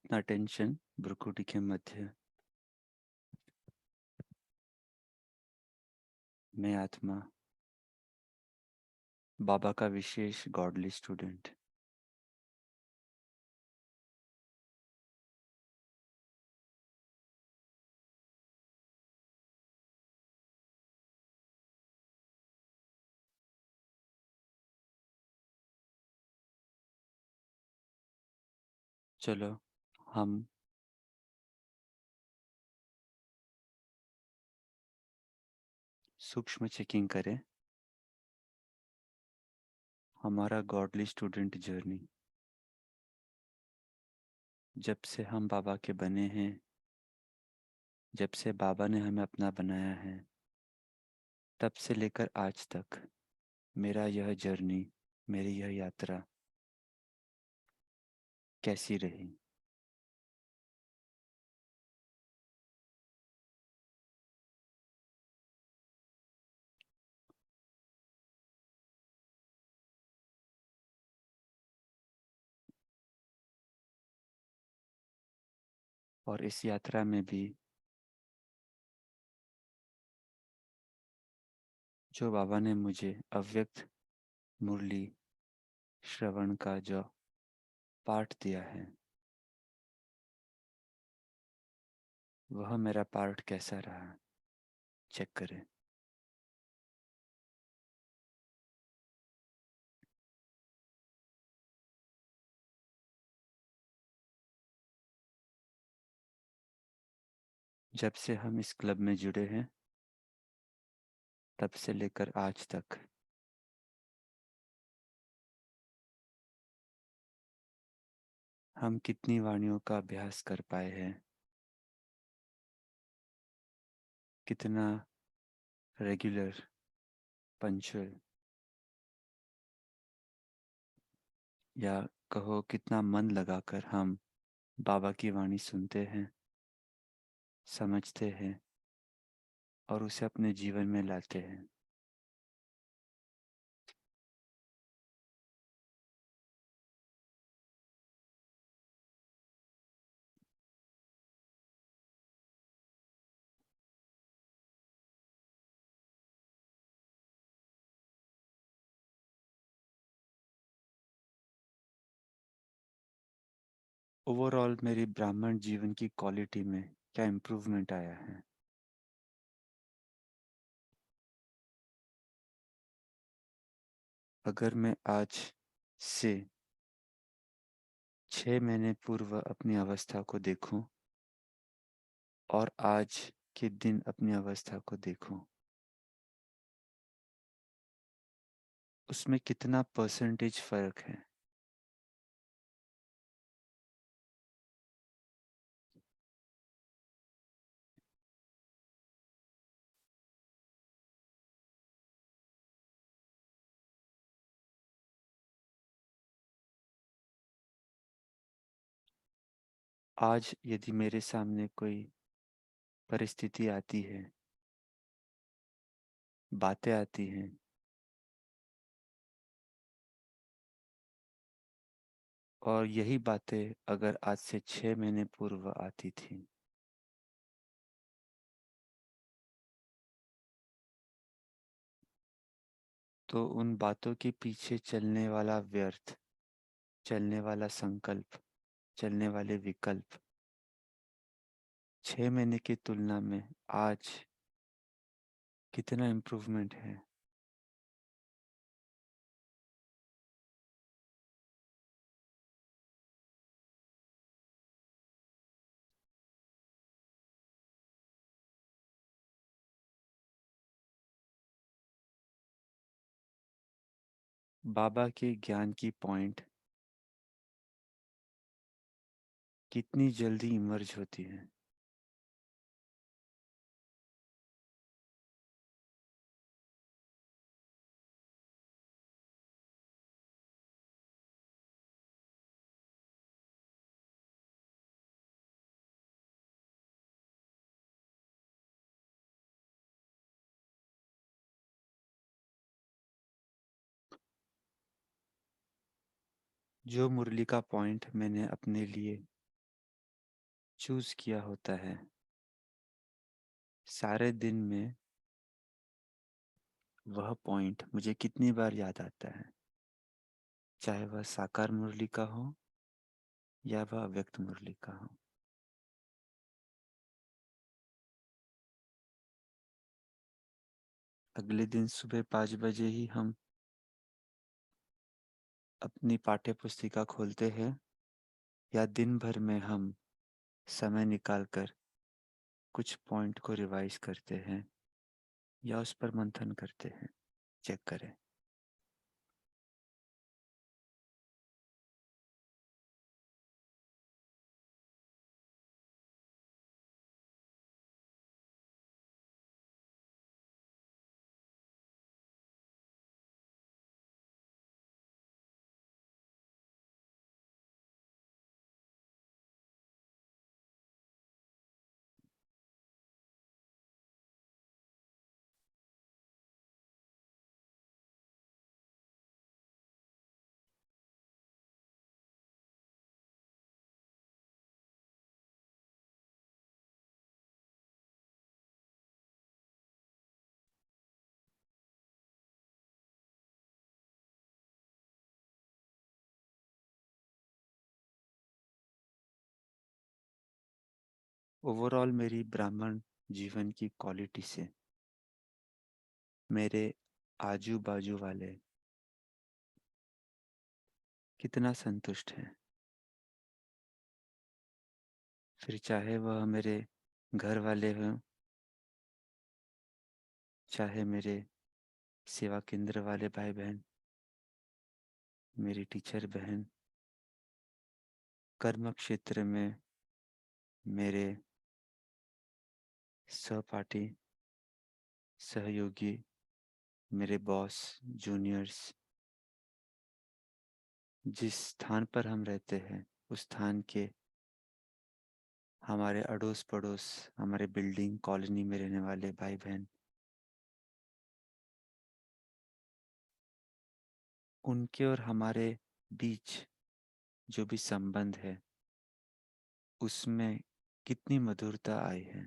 अपना टेंशन भ्रुकुटी के मध्य मैं आत्मा बाबा का विशेष गॉडली स्टूडेंट। चलो हम सूक्ष्म चेकिंग करें हमारा गॉडली स्टूडेंट जर्नी। जब से हम बाबा के बने हैं, जब से बाबा ने हमें अपना बनाया है, तब से लेकर आज तक मेरा यह जर्नी, मेरी यह यात्रा कैसी रही। और इस यात्रा में भी जो बाबा ने मुझे अव्यक्त मुरली श्रवण का जो पाठ दिया है, वह मेरा पार्ट कैसा रहा, चेक करें। जब से हम इस क्लब में जुड़े हैं, तब से लेकर आज तक हम कितनी वाणियों का अभ्यास कर पाए हैं, कितना रेगुलर, पंचुअल, या कहो कितना मन लगाकर हम बाबा की वाणी सुनते हैं, समझते हैं और उसे अपने जीवन में लाते हैं। ओवरऑल मेरी ब्राह्मण जीवन की क्वालिटी में क्या इम्प्रूवमेंट आया है। अगर मैं आज से 6 महीने पूर्व अपनी अवस्था को देखूं और आज के दिन अपनी अवस्था को देखूं, उसमें कितना परसेंटेज फर्क है। आज यदि मेरे सामने कोई परिस्थिति आती है, बातें आती हैं, और यही बातें अगर आज से 6 महीने पूर्व आती थी, तो उन बातों के पीछे चलने वाला व्यर्थ, चलने वाला संकल्प, चलने वाले विकल्प 6 महीने की तुलना में आज कितना इम्प्रूवमेंट है। बाबा के ज्ञान की पॉइंट कितनी जल्दी इमर्ज होती है। जो मुरली का पॉइंट मैंने अपने लिए चूज किया होता है। सारे दिन में वह पॉइंट मुझे कितनी बार याद आता है, चाहे वह साकार मुरली का हो या वह अव्यक्त मुरली का हो। अगले दिन सुबह 5 बजे ही हम अपनी पाठ्य पुस्तिका खोलते हैं, या दिन भर में हम समय निकालकर कुछ पॉइंट को रिवाइज करते हैं या उस पर मंथन करते हैं। चेक करें। ओवरऑल मेरी ब्राह्मण जीवन की क्वालिटी से मेरे आजू बाजू वाले कितना संतुष्ट हैं। फिर चाहे वह मेरे घर वाले हों, चाहे मेरे सेवा केंद्र वाले भाई बहन, मेरी टीचर बहन, कर्म क्षेत्र में मेरे सहपाठी, सहयोगी, मेरे बॉस, जूनियर्स, जिस स्थान पर हम रहते हैं उस स्थान के हमारे अड़ोस पड़ोस, हमारे बिल्डिंग कॉलोनी में रहने वाले भाई बहन, उनके और हमारे बीच जो भी संबंध है उसमें कितनी मधुरता आई है।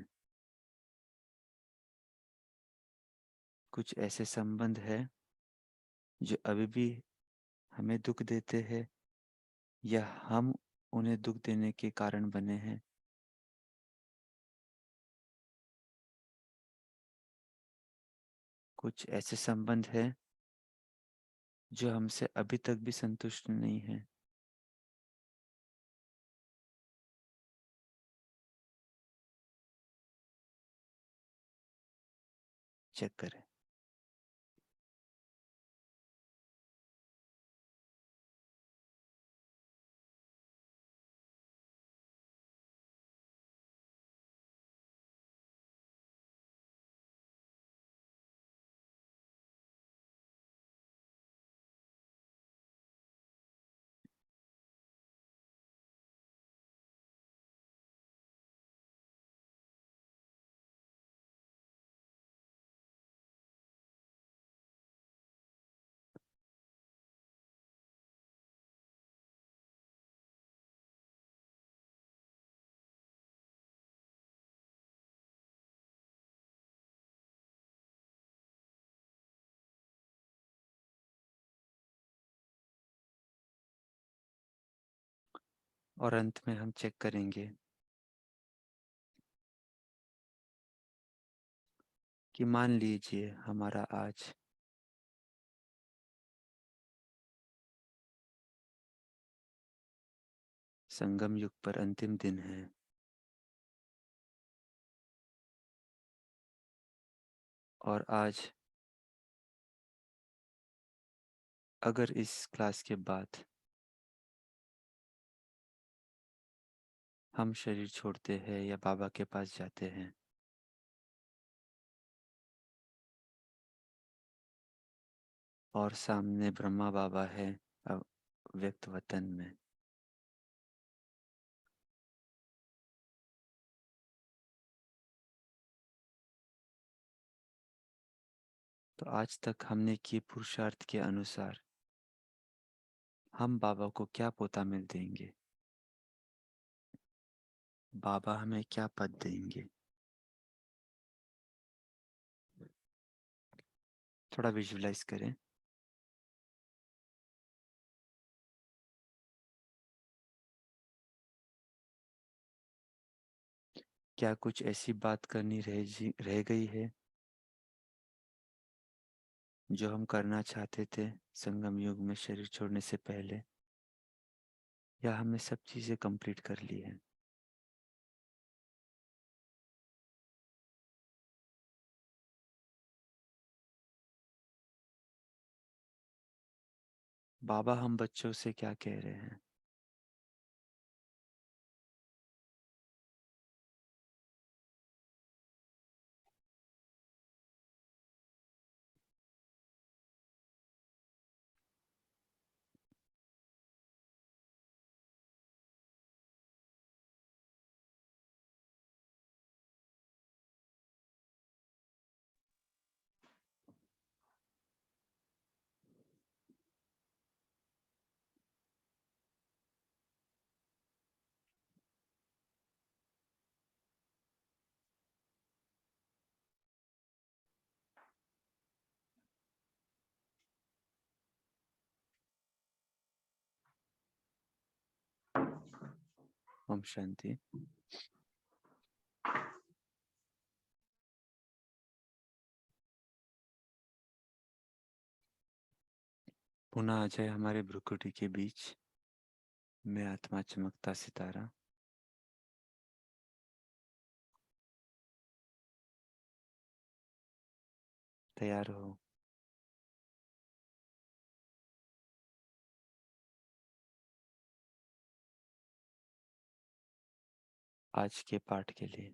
कुछ ऐसे संबंध है जो अभी भी हमें दुख देते हैं या हम उन्हें दुख देने के कारण बने हैं। कुछ ऐसे संबंध है जो हमसे अभी तक भी संतुष्ट नहीं है। चेक करें। और अंत में हम चेक करेंगे कि मान लीजिए हमारा आज संगम युग पर अंतिम दिन है और आज अगर इस क्लास के बाद हम शरीर छोड़ते हैं या बाबा के पास जाते हैं और सामने ब्रह्मा बाबा है व्यक्त वतन में, तो आज तक हमने किए पुरुषार्थ के अनुसार हम बाबा को क्या पोता मिल देंगे। बाबा हमें क्या पद देंगे? थोड़ा विजुअलाइज करें। क्या कुछ ऐसी बात करनी रह गई है जो हम करना चाहते थे संगम युग में शरीर छोड़ने से पहले, या हमने सब चीज़ें कंप्लीट कर ली हैं? बाबा हम बच्चों से क्या कह रहे हैं? ओम शांति। पुनः आ जाए हमारे भ्रुकुटी के बीच में आत्मा चमकता सितारा। तैयार हो आज के पाठ के लिए।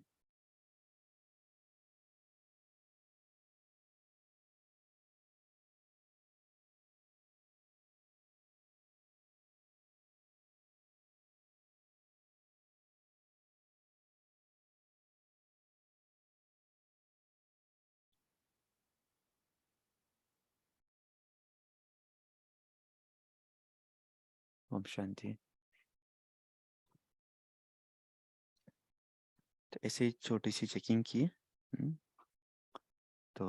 ओम शांति। तो ऐसे ही छोटी सी चेकिंग की। तो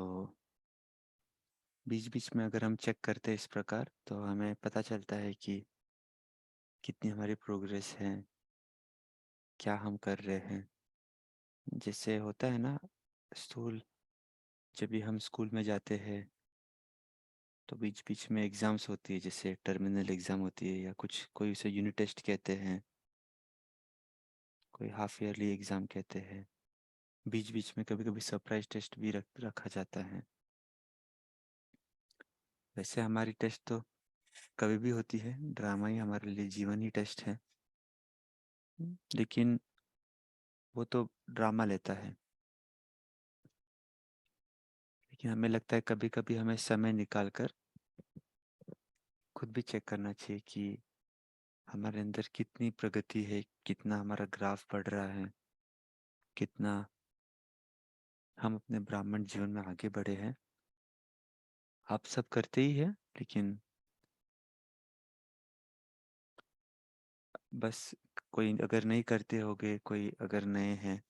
बीच बीच में अगर हम चेक करते हैं इस प्रकार, तो हमें पता चलता है कि कितनी हमारी प्रोग्रेस है, क्या हम कर रहे हैं। जैसे होता है ना, स्कूल, जब भी हम स्कूल में जाते हैं तो बीच बीच में एग्ज़ाम्स होती है, जैसे टर्मिनल एग्ज़ाम होती है, या कुछ कोई उसे यूनिट टेस्ट कहते हैं, कोई हाफ ईयरली एग्ज़ाम कहते हैं। बीच बीच में कभी कभी सरप्राइज टेस्ट भी रखा जाता है। वैसे हमारी टेस्ट तो कभी भी होती है, ड्रामा ही हमारे लिए जीवन ही टेस्ट है। लेकिन वो तो ड्रामा लेता है। लेकिन हमें लगता है कभी कभी हमें समय निकाल कर खुद भी चेक करना चाहिए कि हमारे अंदर कितनी प्रगति है, कितना हमारा ग्राफ बढ़ रहा है, कितना हम अपने ब्राह्मण जीवन में आगे बढ़े हैं। आप सब करते ही हैं, लेकिन बस कोई अगर नहीं करते होगे, कोई अगर नए हैं,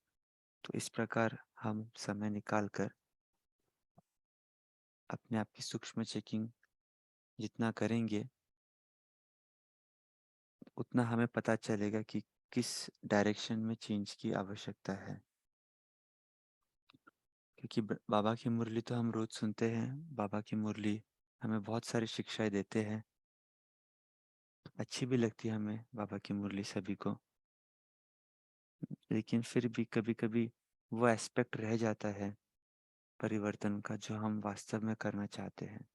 तो इस प्रकार हम समय निकाल कर अपने आप की सूक्ष्म चेकिंग जितना करेंगे, उतना हमें पता चलेगा कि किस डायरेक्शन में चेंज की आवश्यकता है। क्योंकि बाबा की मुरली तो हम रोज सुनते हैं। बाबा की मुरली हमें बहुत सारी शिक्षाएं देते हैं, अच्छी भी लगती है हमें बाबा की मुरली सभी को। लेकिन फिर भी कभी कभी वो एस्पेक्ट रह जाता है परिवर्तन का जो हम वास्तव में करना चाहते हैं,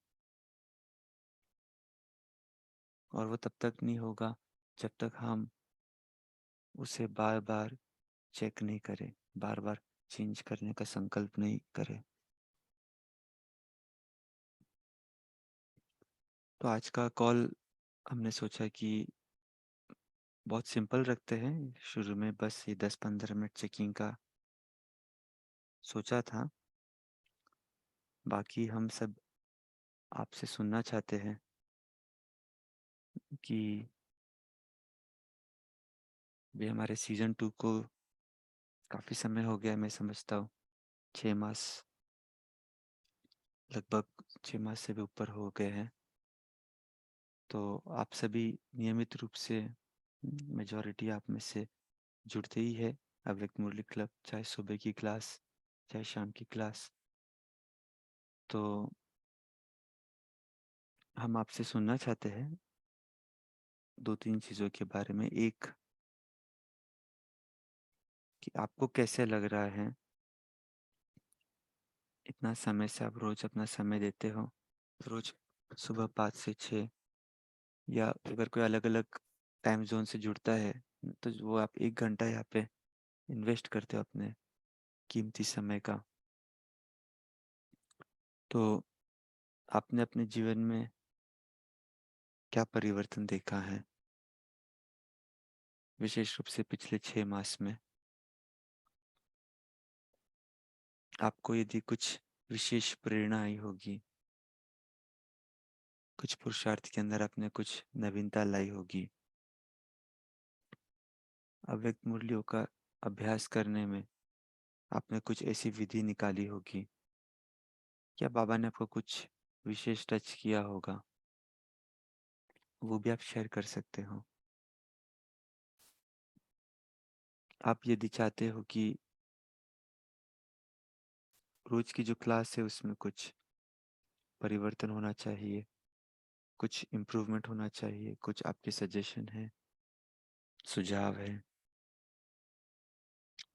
और वो तब तक नहीं होगा जब तक हम उसे बार बार चेक नहीं करें, बार बार चेंज करने का संकल्प नहीं करें। तो आज का कॉल हमने सोचा कि बहुत सिंपल रखते हैं। शुरू में बस ये 10-15 मिनट चेकिंग का सोचा था। बाकी हम सब आपसे सुनना चाहते हैं कि भी हमारे सीज़न 2 को काफ़ी समय हो गया, मैं समझता हूँ 6 मास, लगभग 6 मास से भी ऊपर हो गए हैं। तो आप सभी नियमित रूप से मेजॉरिटी आप में से जुड़ते ही है अव्यक्त मुरली क्लब, चाहे सुबह की क्लास, चाहे शाम की क्लास। तो हम आपसे सुनना चाहते हैं 2-3 चीज़ों के बारे में। एक, कि आपको कैसे लग रहा है, इतना समय से आप रोज़ अपना समय देते हो, रोज़ सुबह 5 से 6, या अगर कोई अलग-अलग टाइम ज़ोन से जुड़ता है, तो वो आप 1 घंटा यहाँ पे इन्वेस्ट करते हो अपने कीमती समय का। तो आपने अपने जीवन में क्या परिवर्तन देखा है, विशेष रूप से पिछले 6 मास में? आपको यदि कुछ विशेष प्रेरणा आई होगी, कुछ पुरुषार्थ के अंदर आपने कुछ नवीनता लाई होगी, अव्यक्त मूल्यों का अभ्यास करने में आपने कुछ ऐसी विधि निकाली होगी, या बाबा ने आपको कुछ विशेष टच किया होगा, वो भी आप शेयर कर सकते हो। आप यदि चाहते हो कि रोज की जो क्लास है उसमें कुछ परिवर्तन होना चाहिए, कुछ इम्प्रूवमेंट होना चाहिए, कुछ आपके सजेशन है, सुझाव है,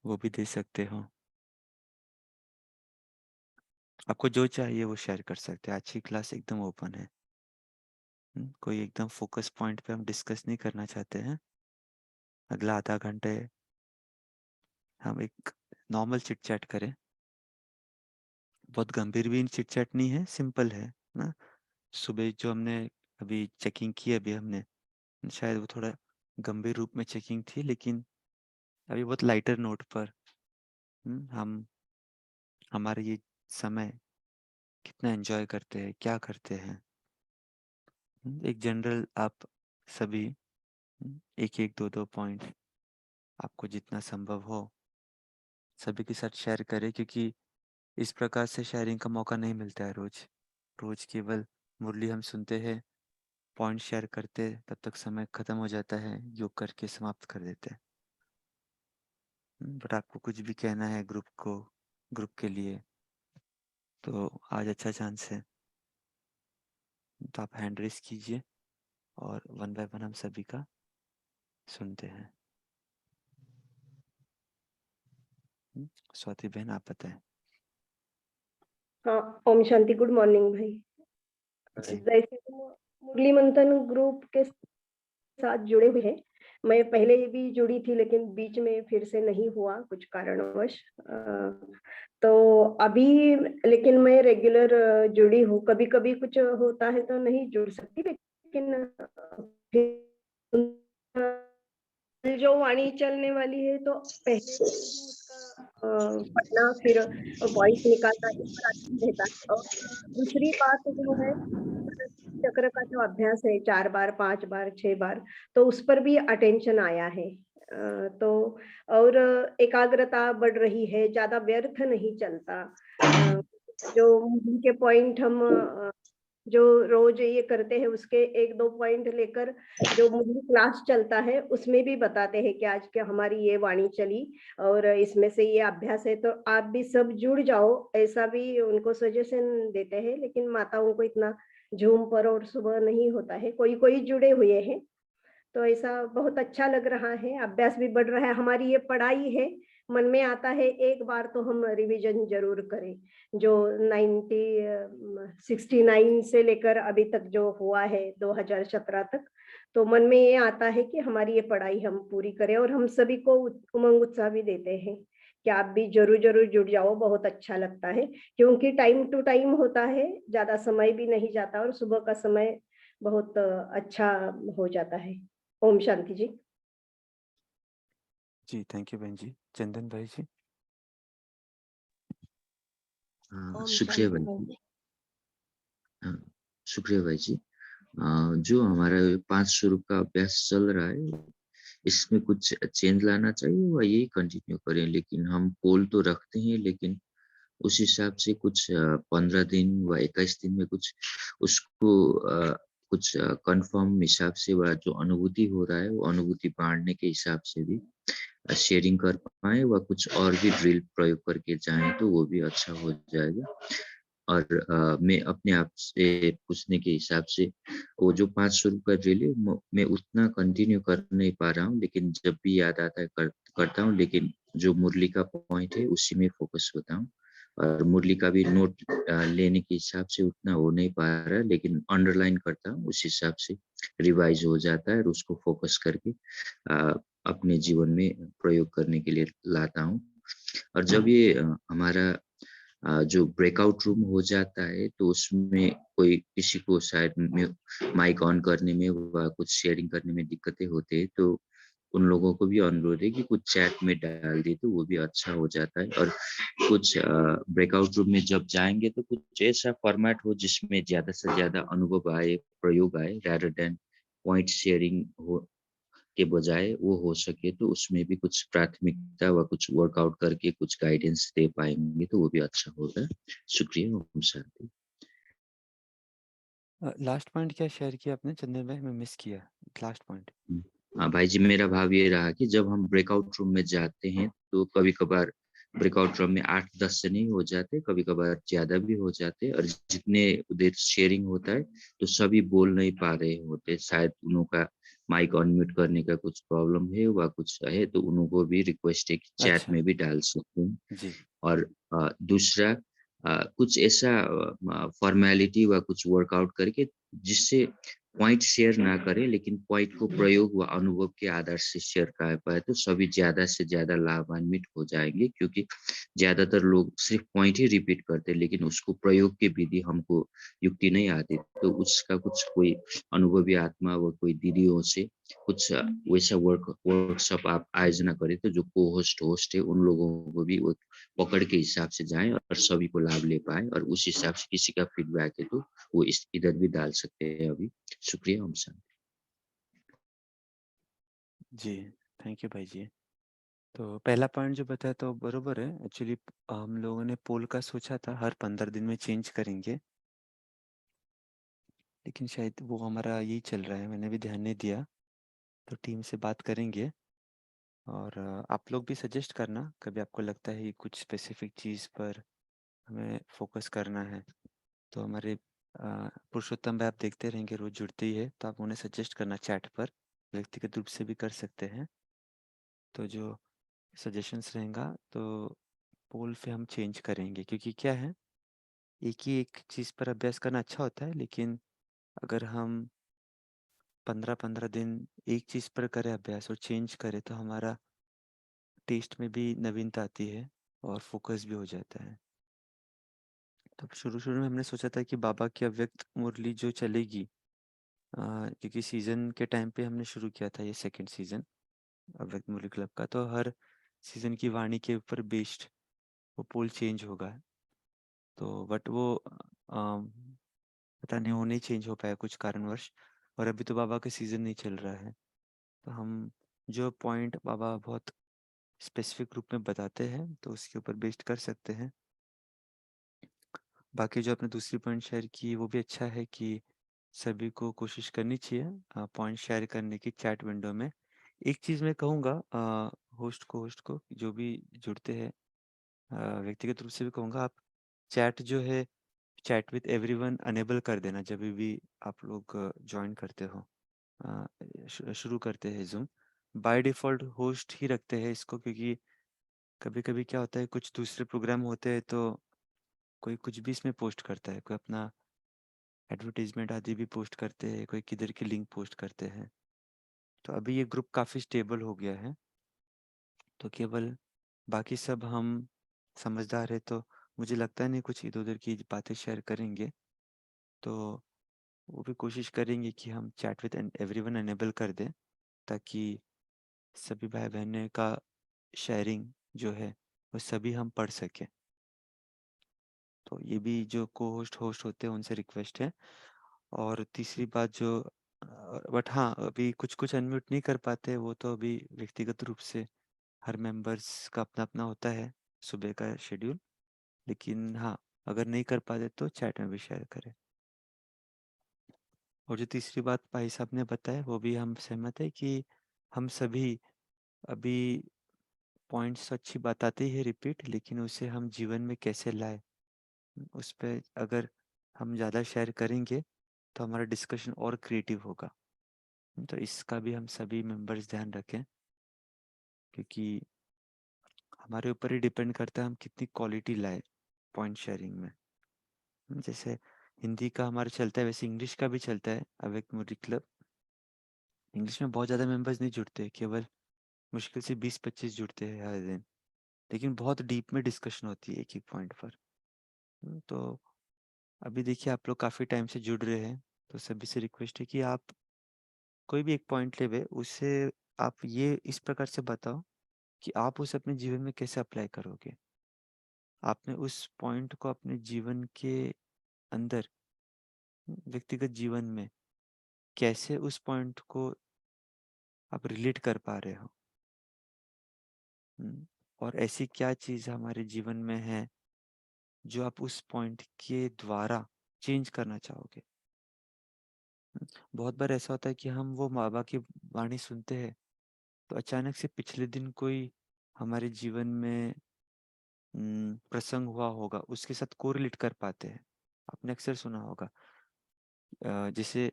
वो भी दे सकते हो। आपको जो चाहिए वो शेयर कर सकते हैं। आज की क्लास एकदम ओपन है। कोई एकदम फोकस पॉइंट पे हम डिस्कस नहीं करना चाहते हैं। अगला आधा घंटे हम एक नॉर्मल चिट चैट करें। बहुत गंभीर भी चिट चैट नहीं है, सिंपल है ना। सुबह जो हमने अभी चेकिंग की, अभी हमने शायद वो थोड़ा गंभीर रूप में चेकिंग थी, लेकिन अभी बहुत लाइटर नोट पर हम हमारे ये समय कितना एंजॉय करते हैं, क्या करते हैं। एक जनरल आप सभी एक एक दो दो पॉइंट आपको जितना संभव हो सभी के साथ शेयर करें, क्योंकि इस प्रकार से शेयरिंग का मौका नहीं मिलता है रोज। रोज केवल मुरली हम सुनते हैं, पॉइंट शेयर करते, तब तक समय खत्म हो जाता है, योग करके समाप्त कर देते हैं। बट आपको कुछ भी कहना है ग्रुप को, ग्रुप के लिए, तो आज अच्छा चांस है। तो आप हैंड रेस कीजिए और वन बाय वन हम सभी का सुनते हैं। स्वाति बहन, आप बताएं। हाँ, ओम शांति, गुड मॉर्निंग भाई। जी। जैसे तुम मुरली मंथन ग्रुप के साथ जुड़े हुए हैं, मैं पहले भी जुड़ी थी लेकिन बीच में फिर से नहीं हुआ कुछ कारणवश। तो अभी लेकिन मैं रेगुलर जुड़ी हूँ। कभी कभी कुछ होता है तो नहीं जुड़ सकती, लेकिन जो वाणी चलने वाली है तो पहले से ही उसका पढ़ना, फिर वॉइस निकालना, इस पर आनंद रहता है। और दूसरी बात जो है, चक्र का जो अभ्यास है 4 बार, 5 बार, 6 बार, तो उस पर भी अटेंशन आया है। तो और एकाग्रता बढ़ रही है, ज़्यादा व्यर्थ नहीं चलता। जो मूवी के पॉइंट हम जो रोज ये करते हैं उसके 1-2 पॉइंट लेकर जो मूवी क्लास चलता है उसमें भी बताते हैं कि आज क्या हमारी ये वाणी चली और इसमें से ये अभ्यास है, तो आप भी सब जुड़ जाओ, ऐसा भी उनको सजेशन देते हैं। लेकिन माताओं को इतना ज़ूम पर और सुबह नहीं होता है, कोई-कोई जुड़े हुए हैं। तो ऐसा बहुत अच्छा लग रहा है, अभ्यास भी बढ़ रहा है। हमारी ये पढ़ाई है, मन में आता है एक बार तो हम रिवीजन ज़रूर करें। जो 69 से लेकर अभी तक जो हुआ है 2017 तक, तो मन में ये आता है कि हमारी ये पढ़ाई हम पूरी करें, और हम सभी को उमंग उत्साह भी देते हैं कि आप भी ज़रूर-ज़रूर जुड़ जाओ, बहुत अच्छा लगता है। क्योंकि टाइम टू टाइम होता है, ज़्यादा समय भी नहीं जाता और सुबह का समय बहुत अच्छा हो जाता है। ओम शांति जी। जी, थैंक यू बहन जी। चंदन भाई जी। ओम शुक्रिया शांति भाई भाई। जी। शुक्रिया भाई जी। जो हमारा 5 स्वरूप का अभ्यास चल रहा है, इसमें कुछ चेंज लाना चाहिए व यही कंटिन्यू करें। लेकिन हम पोल तो रखते हैं, लेकिन उस हिसाब से कुछ 15 दिन व 21 दिन में कुछ उसको कुछ कन्फर्म हिसाब से व जो अनुभूति हो रहा है, वो अनुभूति बाँटने के हिसाब से भी शेयरिंग कर पाएँ व कुछ और भी ड्रिल प्रयोग करके जाएँ तो वो भी अच्छा हो जाएगा। और मैं अपने आप से पूछने के हिसाब से वो जो 500 का ड्रिल है मैं उतना कंटिन्यू कर नहीं पा रहा हूँ, लेकिन जब भी याद आता है करता हूँ, लेकिन जो मुरली का पॉइंट है उसी में फ़ोकस होता हूँ। और मुरली का भी नोट लेने के हिसाब से उतना हो नहीं पा रहा है, लेकिन अंडरलाइन करता हूँ, उस हिसाब से रिवाइज़ हो जाता है और उसको फ़ोकस करके अपने जीवन में प्रयोग करने के लिए लाता हूँ। और जब ये हमारा जो ब्रेकआउट रूम हो जाता है, तो उसमें कोई किसी को शायद माइक ऑन करने में व कुछ शेयरिंग करने में दिक्कतें होती हैं, तो उन लोगों को भी अनुरोध है कि कुछ चैट में डाल दें, तो वो भी अच्छा हो जाता है। और कुछ ब्रेकआउट रूम में जब जाएँगे, तो कुछ ऐसा फॉर्मेट हो जिसमें ज़्यादा से ज़्यादा अनुभव आए, प्रयोग आए, रेदर देन पॉइंट शेयरिंग हो के बजाय वो हो सके तो उसमें भी कुछ प्राथमिकता व कुछ वर्कआउट करके कुछ गाइडेंस दे पाएँगे तो वो भी अच्छा होगा। शुक्रिया, ओम शांति। लास्ट पॉइंट क्या शेयर किया आपने चंदन भाई? मैं मिस किया लास्ट पॉइंट। हाँ, भाई जी, मेरा भाव ये रहा कि जब हम ब्रेकआउट रूम में जाते हैं, तो कभी-कभार ब्रेकआउट रूम में 8-10 से नहीं हो जाते, कभी-कभार ज़्यादा भी हो जाते हैं और जितने देर शेयरिंग होता है, तो सभी बोल नहीं पा रहे होते। शायद उन्हों का माइक अनम्यूट करने का कुछ प्रॉब्लम है व कुछ है, तो उनको भी रिक्वेस्ट है कि चैट अच्छा, में भी डाल सकते हैं। जी। और दूसरा कुछ ऐसा फ़ॉर्मेलिटी व कुछ वर्कआउट करके जिससे पॉइंट शेयर ना करें, लेकिन पॉइंट को प्रयोग व अनुभव के आधार से शेयर कर पाएँ, तो सभी ज़्यादा से ज़्यादा लाभान्वित हो जाएँगे, क्योंकि ज़्यादातर लोग सिर्फ़ पॉइंट ही रिपीट करते हैं, लेकिन उसको प्रयोग की विधि हमको युक्ति नहीं आती। तो उसका कुछ कोई अनुभवी आत्मा व कोई दीदियों से कुछ वैसा वर्कशॉप आप आयोजना करें, तो जो होस्ट है, उन लोगों को भी वो पकड़ के हिसाब से जाएँ और सभी को लाभ ले पाएँ और उस हिसाब से किसी का फीडबैक है, तो वो इस इधर भी डाल सकते हैं अभी। शुक्रिया, ओम शांति। जी, थैंक यू भाई जी। तो पहला पॉइंट जो बताया तो बरोबर है। एक्चुअली हम लोगों ने पोल का सोचा था हर 15 दिन में चेंज करेंगे, लेकिन शायद वो हमारा यही चल रहा है, मैंने भी ध्यान नहीं दिया। तो टीम से बात करेंगे और आप लोग भी सजेस्ट करना, कभी आपको लगता है कि कुछ स्पेसिफिक चीज़ पर हमें फोकस करना है। तो हमारे पुरुषोत्तम भाई आप देखते रहेंगे, रोज़ जुड़ते ही है, तो आप उन्हें सजेस्ट करना चैट पर, व्यक्तिगत रूप से भी कर सकते हैं। तो जो सजेशंस रहेगा तो पोल पे हम चेंज करेंगे, क्योंकि क्या है, एक ही एक चीज़ पर अभ्यास करना अच्छा होता है, लेकिन अगर हम 15-15 दिन एक चीज़ पर करें अभ्यास और चेंज करें तो हमारा टेस्ट में भी नवीनता आती है और फोकस भी हो जाता है। तो शुरू-शुरू में हमने सोचा था कि बाबा की अव्यक्त मुरली जो चलेगी, क्योंकि सीज़न के टाइम पे हमने शुरू किया था ये सेकंड सीज़न अव्यक्त मुरली क्लब का, तो हर सीज़न की वाणी के ऊपर बेस्ड वो पोल चेंज होगा। तो बट वो पता नहीं वो नहीं चेंज हो पाया कुछ कारणवश, और अभी तो बाबा का सीज़न नहीं चल रहा है। तो हम जो पॉइंट बाबा बहुत स्पेसिफिक रूप में बताते हैं तो उसके ऊपर बेस्ड कर सकते हैं। बाकी जो आपने दूसरी पॉइंट शेयर की वो भी अच्छा है कि सभी को कोशिश करनी चाहिए पॉइंट शेयर करने की चैट विंडो में। एक चीज़ मैं कहूँगा होस्ट को जो भी जुड़ते हैं, व्यक्तिगत रूप से भी कहूँगा, आप चैट जो है, चैट विद एवरीवन अनेबल कर देना जब भी आप लोग ज्वाइन करते हो, शुरू करते हैं ज़ूम। बाय डिफ़ॉल्ट होस्ट ही रखते हैं इसको, क्योंकि कभी-कभी क्या होता है, कुछ दूसरे प्रोग्राम होते हैं तो कोई कुछ भी इसमें पोस्ट करता है, कोई अपना एडवर्टाइजमेंट आदि भी पोस्ट करते हैं, कोई किधर की लिंक पोस्ट करते हैं। तो अभी ये ग्रुप काफ़ी स्टेबल हो गया है, तो केवल बाकी सब हम समझदार है, तो मुझे लगता नहीं कुछ इधर-उधर की बातें शेयर करेंगे। तो वो भी कोशिश करेंगे कि हम चैट विद एवरीवन अनेबल कर दें, ताकि सभी भाई-बहनें का शेयरिंग जो है वो सभी हम पढ़ सकें। तो ये भी जो को होस्ट होस्ट होते हैं उनसे रिक्वेस्ट है। और तीसरी बात जो बट हाँ, अभी कुछ-कुछ अनम्यूट नहीं कर पाते, वो तो अभी व्यक्तिगत रूप से हर मेंबर्स का अपना-अपना होता है, सुबह का शेड्यूल। लेकिन हाँ, अगर नहीं कर पाते तो चैट में भी शेयर करें। और जो तीसरी बात भाई साहब ने बताया, वो भी हम सहमत हैं कि हम सभी अभी पॉइंट्स अच्छी बताते ही हैं रिपीट, लेकिन उसे हम जीवन में कैसे लाएँ, उस पे अगर हम ज़्यादा शेयर करेंगे, तो हमारा डिस्कशन और क्रिएटिव होगा। तो इसका भी हम सभी मेंबर्स ध्यान रखें, क्योंकि हमारे ऊपर ही डिपेंड करता है हम कितनी क्वालिटी लाए पॉइंट शेयरिंग में। जैसे हिंदी का हमारा चलता है, वैसे इंग्लिश का भी चलता है अवेक मूरी क्लब। इंग्लिश में बहुत ज़्यादा मेंबर्स नहीं जुड़ते, केवल मुश्किल से 20-25 जुड़ते हैं हर दिन, लेकिन बहुत डीप में डिस्कशन होती है एक-एक पॉइंट पर। तो अभी देखिए आप लोग काफ़ी टाइम से जुड़ रहे हैं, तो सभी से रिक्वेस्ट है कि आप कोई भी एक पॉइंट लेवे, उसे आप ये इस प्रकार से बताओ कि आप उसे अपने जीवन में कैसे अप्लाई करोगे। आपने उस पॉइंट को अपने जीवन के अंदर, व्यक्तिगत जीवन में कैसे उस पॉइंट को आप रिलेट कर पा रहे हो। और ऐसी क्या चीज़ हमारे जीवन में है जो आप उस पॉइंट के द्वारा चेंज करना चाहोगे। बहुत बार ऐसा होता है कि हम वो बाबा की वाणी सुनते हैं, तो अचानक से पिछले दिन कोई हमारे जीवन में प्रसंग हुआ होगा, उसके साथ कोरिलेट कर पाते हैं। आपने अक्सर सुना होगा, जैसे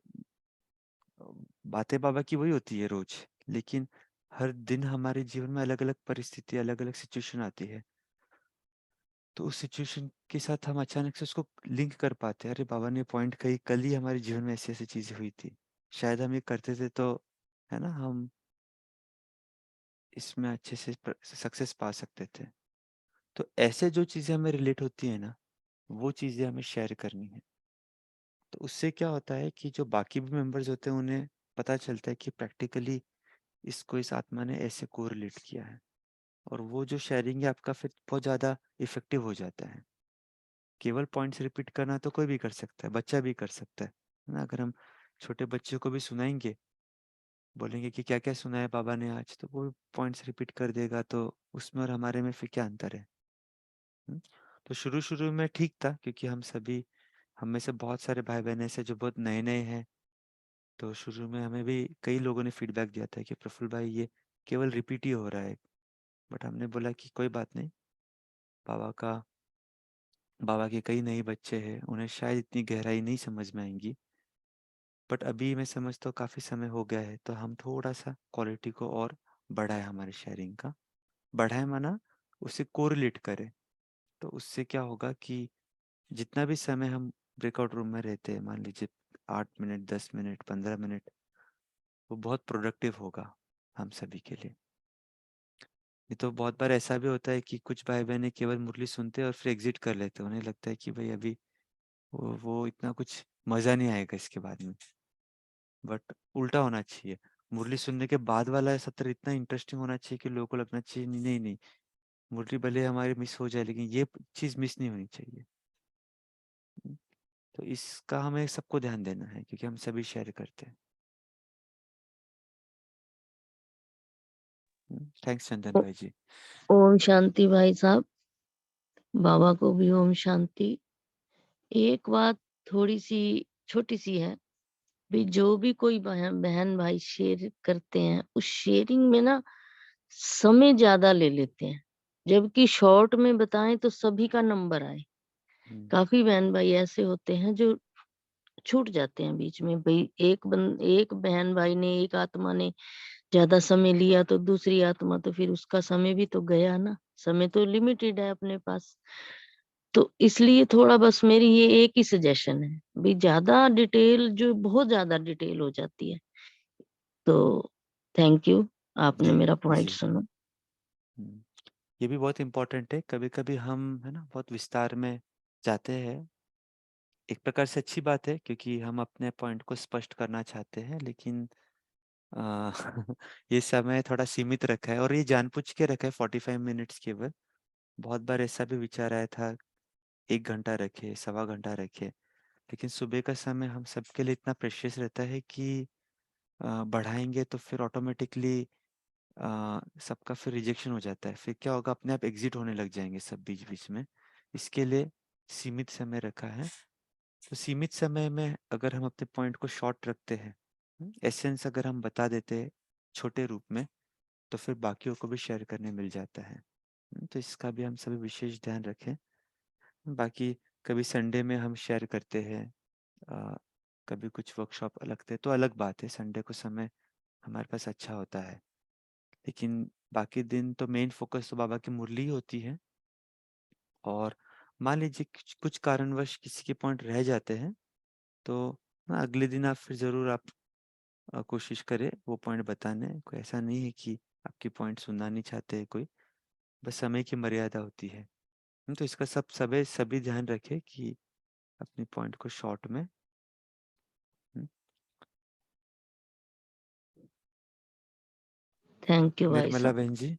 अ, बातें बाबा की वही होती है रोज, लेकिन हर दिन हमारे जीवन में अलग अलग परिस्थिति, अलग अलग सिचुएशन आती है, तो उस सिचुएशन के साथ हम अचानक से उसको लिंक कर पाते हैं। अरे बाबा ने पॉइंट कही, कल ही हमारे जीवन में ऐसी ऐसी चीजें हुई थी, शायद हम ये करते थे तो, है ना, हम इसमें अच्छे से सक्सेस पा सकते थे। तो ऐसे जो चीजें हमें रिलेट होती है ना, वो चीजें हमें शेयर करनी है। तो उससे क्या होता है कि जो बाकी भी मेंबर्स होते हैं, उन्हें पता चलता है कि प्रैक्टिकली इसको इस आत्मा ने ऐसे कोरिलेट किया है, और वो जो शेयरिंग है आपका फिर बहुत ज़्यादा इफेक्टिव हो जाता है। केवल पॉइंट्स रिपीट करना तो कोई भी कर सकता है, बच्चा भी कर सकता है ना। अगर हम छोटे बच्चे को भी सुनाएंगे, बोलेंगे कि क्या क्या सुना है बाबा ने आज, तो वो पॉइंट्स रिपीट कर देगा, तो उसमें और हमारे में फिर क्या अंतर है। हम्म? तो शुरू शुरू में ठीक था, क्योंकि हम में से बहुत सारे भाई बहन ऐसे जो बहुत नए नए हैं, तो शुरू में हमें भी कई लोगों ने फीडबैक दिया था कि प्रफुल्ल भाई ये केवल रिपीट ही हो रहा है। बट हमने बोला कि कोई बात नहीं, बाबा का बाबा के कई नए बच्चे हैं, उन्हें शायद इतनी गहराई नहीं समझ में आएंगी, बट अभी मैं समझता हूँ काफ़ी समय हो गया है, तो हम थोड़ा सा क्वालिटी को और बढ़ाए, हमारे शेयरिंग का बढ़ाए, माना उसे कोरिलेट करें। तो उससे क्या होगा कि जितना भी समय हम ब्रेकआउट रूम में रहते हैं, मान लीजिए 8 मिनट, 10 मिनट, 15 मिनट, वो बहुत प्रोडक्टिव होगा हम सभी के लिए। नहीं तो बहुत बार ऐसा भी होता है कि कुछ भाई बहन केवल मुरली सुनते हैं और फिर एग्जिट कर लेते हैं, उन्हें लगता है कि भाई अभी वो इतना कुछ मज़ा नहीं आएगा इसके बाद में। बट उल्टा होना चाहिए, मुरली सुनने के बाद वाला सत्र इतना इंटरेस्टिंग होना चाहिए कि लोगों को लगना चाहिए नहीं नहीं नहीं, मुरली भले हमारी मिस हो जाए, लेकिन ये चीज़ मिस नहीं होनी चाहिए। हम्म, तो इसका हमें सबको ध्यान देना है, क्योंकि हम सभी शेयर करते हैं। थैंक्स चंदन भाई जी। ओम शांति भाई साहब, बाबा को भी ओम शांति। एक बात थोड़ी सी छोटी सी है, भी जो भी कोई बहन भाई शेयर करते हैं, उस शेयरिंग में ना समय ज्यादा ले लेते हैं, जबकि शॉर्ट में बताएं तो सभी का नंबर आए। काफी बहन भाई ऐसे होते हैं जो छूट जाते हैं बीच में। भाई एक बहन भाई ने, एक आत्मा ने ज्यादा समय लिया तो दूसरी आत्मा, तो फिर उसका समय भी तो गया ना। समय तो लिमिटेड है अपने पास। तो इसलिए थोड़ा बस मेरी ये एक ही सजेशन है, भी ज्यादा डिटेल जो बहुत ज्यादा डिटेल हो जाती है। तो थैंक यू, आपने जी मेरा पॉइंट जी। सुना। ये भी बहुत इम्पोर्टेंट है, कभी कभी हम, है ना, बहुत विस्तार में जाते हैं। एक प्रकार से अच्छी बात है, क्योंकि हम अपने पॉइंट को स्पष्ट करना चाहते हैं, लेकिन आ, ये समय थोड़ा सीमित रखा है, और ये जानबूझ के रखा है 45 मिनट्स केवल। बहुत बार ऐसा भी विचार आया था 1 घंटा रखे, 1.25 घंटा रखे, लेकिन सुबह का समय हम सबके लिए इतना प्रेशियस रहता है कि बढ़ाएँगे तो फिर ऑटोमेटिकली सबका फिर रिजेक्शन हो जाता है। फिर क्या होगा, अपने आप एग्ज़िट होने लग जाएँगे सब बीच-बीच में। इसके लिए सीमित समय रखा है। तो सीमित समय में अगर हम अपने पॉइंट को शॉर्ट रखते हैं, एसेंस अगर हम बता देते हैं छोटे रूप में, तो फिर बाकियों को भी शेयर करने मिल जाता है। तो इसका भी हम सभी विशेष ध्यान रखें। बाकी कभी संडे में हम शेयर करते हैं, अ, कभी कुछ वर्कशॉप लगते हैं तो अलग बात है, संडे को समय हमारे पास अच्छा होता है। लेकिन बाकी दिन तो मेन फ़ोकस तो बाबा की मुरली ही होती है। और मान लीजिए कुछ कुछ कारणवश किसी के पॉइंट रह जाते हैं, तो अगले दिन आप फिर ज़रूर आप कोशिश करें वो पॉइंट बताने। कोई ऐसा नहीं है कि आपकी पॉइंट सुनना नहीं चाहते कोई, बस समय की मर्यादा होती है। तो इसका सभी ध्यान रखें कि अपनी पॉइंट को शॉर्ट में। हुँ, थैंक यू भाई निर्मला साहब। बहन जी।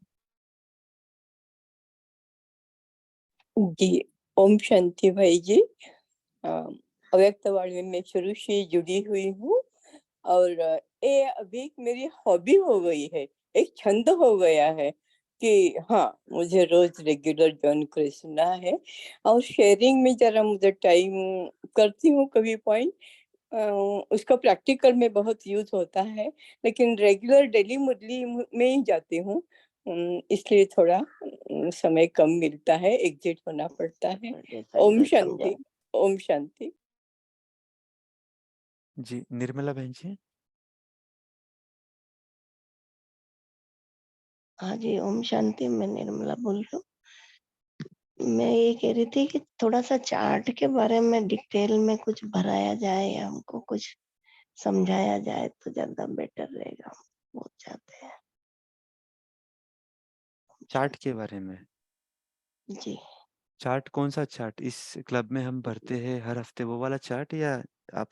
जी, ओम शांति भाई जी। अ, अव्यक्तवाणी में शुरू से जुड़ी हुई हूँ और ये अभी मेरी हॉबी हो गई है, एक छंद हो गया है कि हाँ, मुझे रोज रेगुलर जॉइन कर सुनना है और शेयरिंग में जरा मुझे टाइम करती हूँ कभी पॉइंट, उसका प्रैक्टिकल में बहुत यूज होता है, लेकिन रेगुलर डेली मुरली में ही जाती हूँ। इसलिए थोड़ा समय कम मिलता है, एग्जिट होना पड़ता है। ओम शांति, ओम शांति। जी, निर्मला बहन जी। हाँ जी, ओम शांति। मैं निर्मला बोल रही हूँ। मैं ये कह रही थी कि थोड़ा-सा चार्ट के बारे में डिटेल में कुछ भराया जाए या हमको कुछ समझाया जाए तो ज़्यादा बेटर रहेगा। हम वो चाहते हैं। चार्ट के बारे में? जी। चार्ट कौन-सा चार्ट? इस क्लब में हम भरते हैं हर हफ्ते वो वाला चार्ट, या आप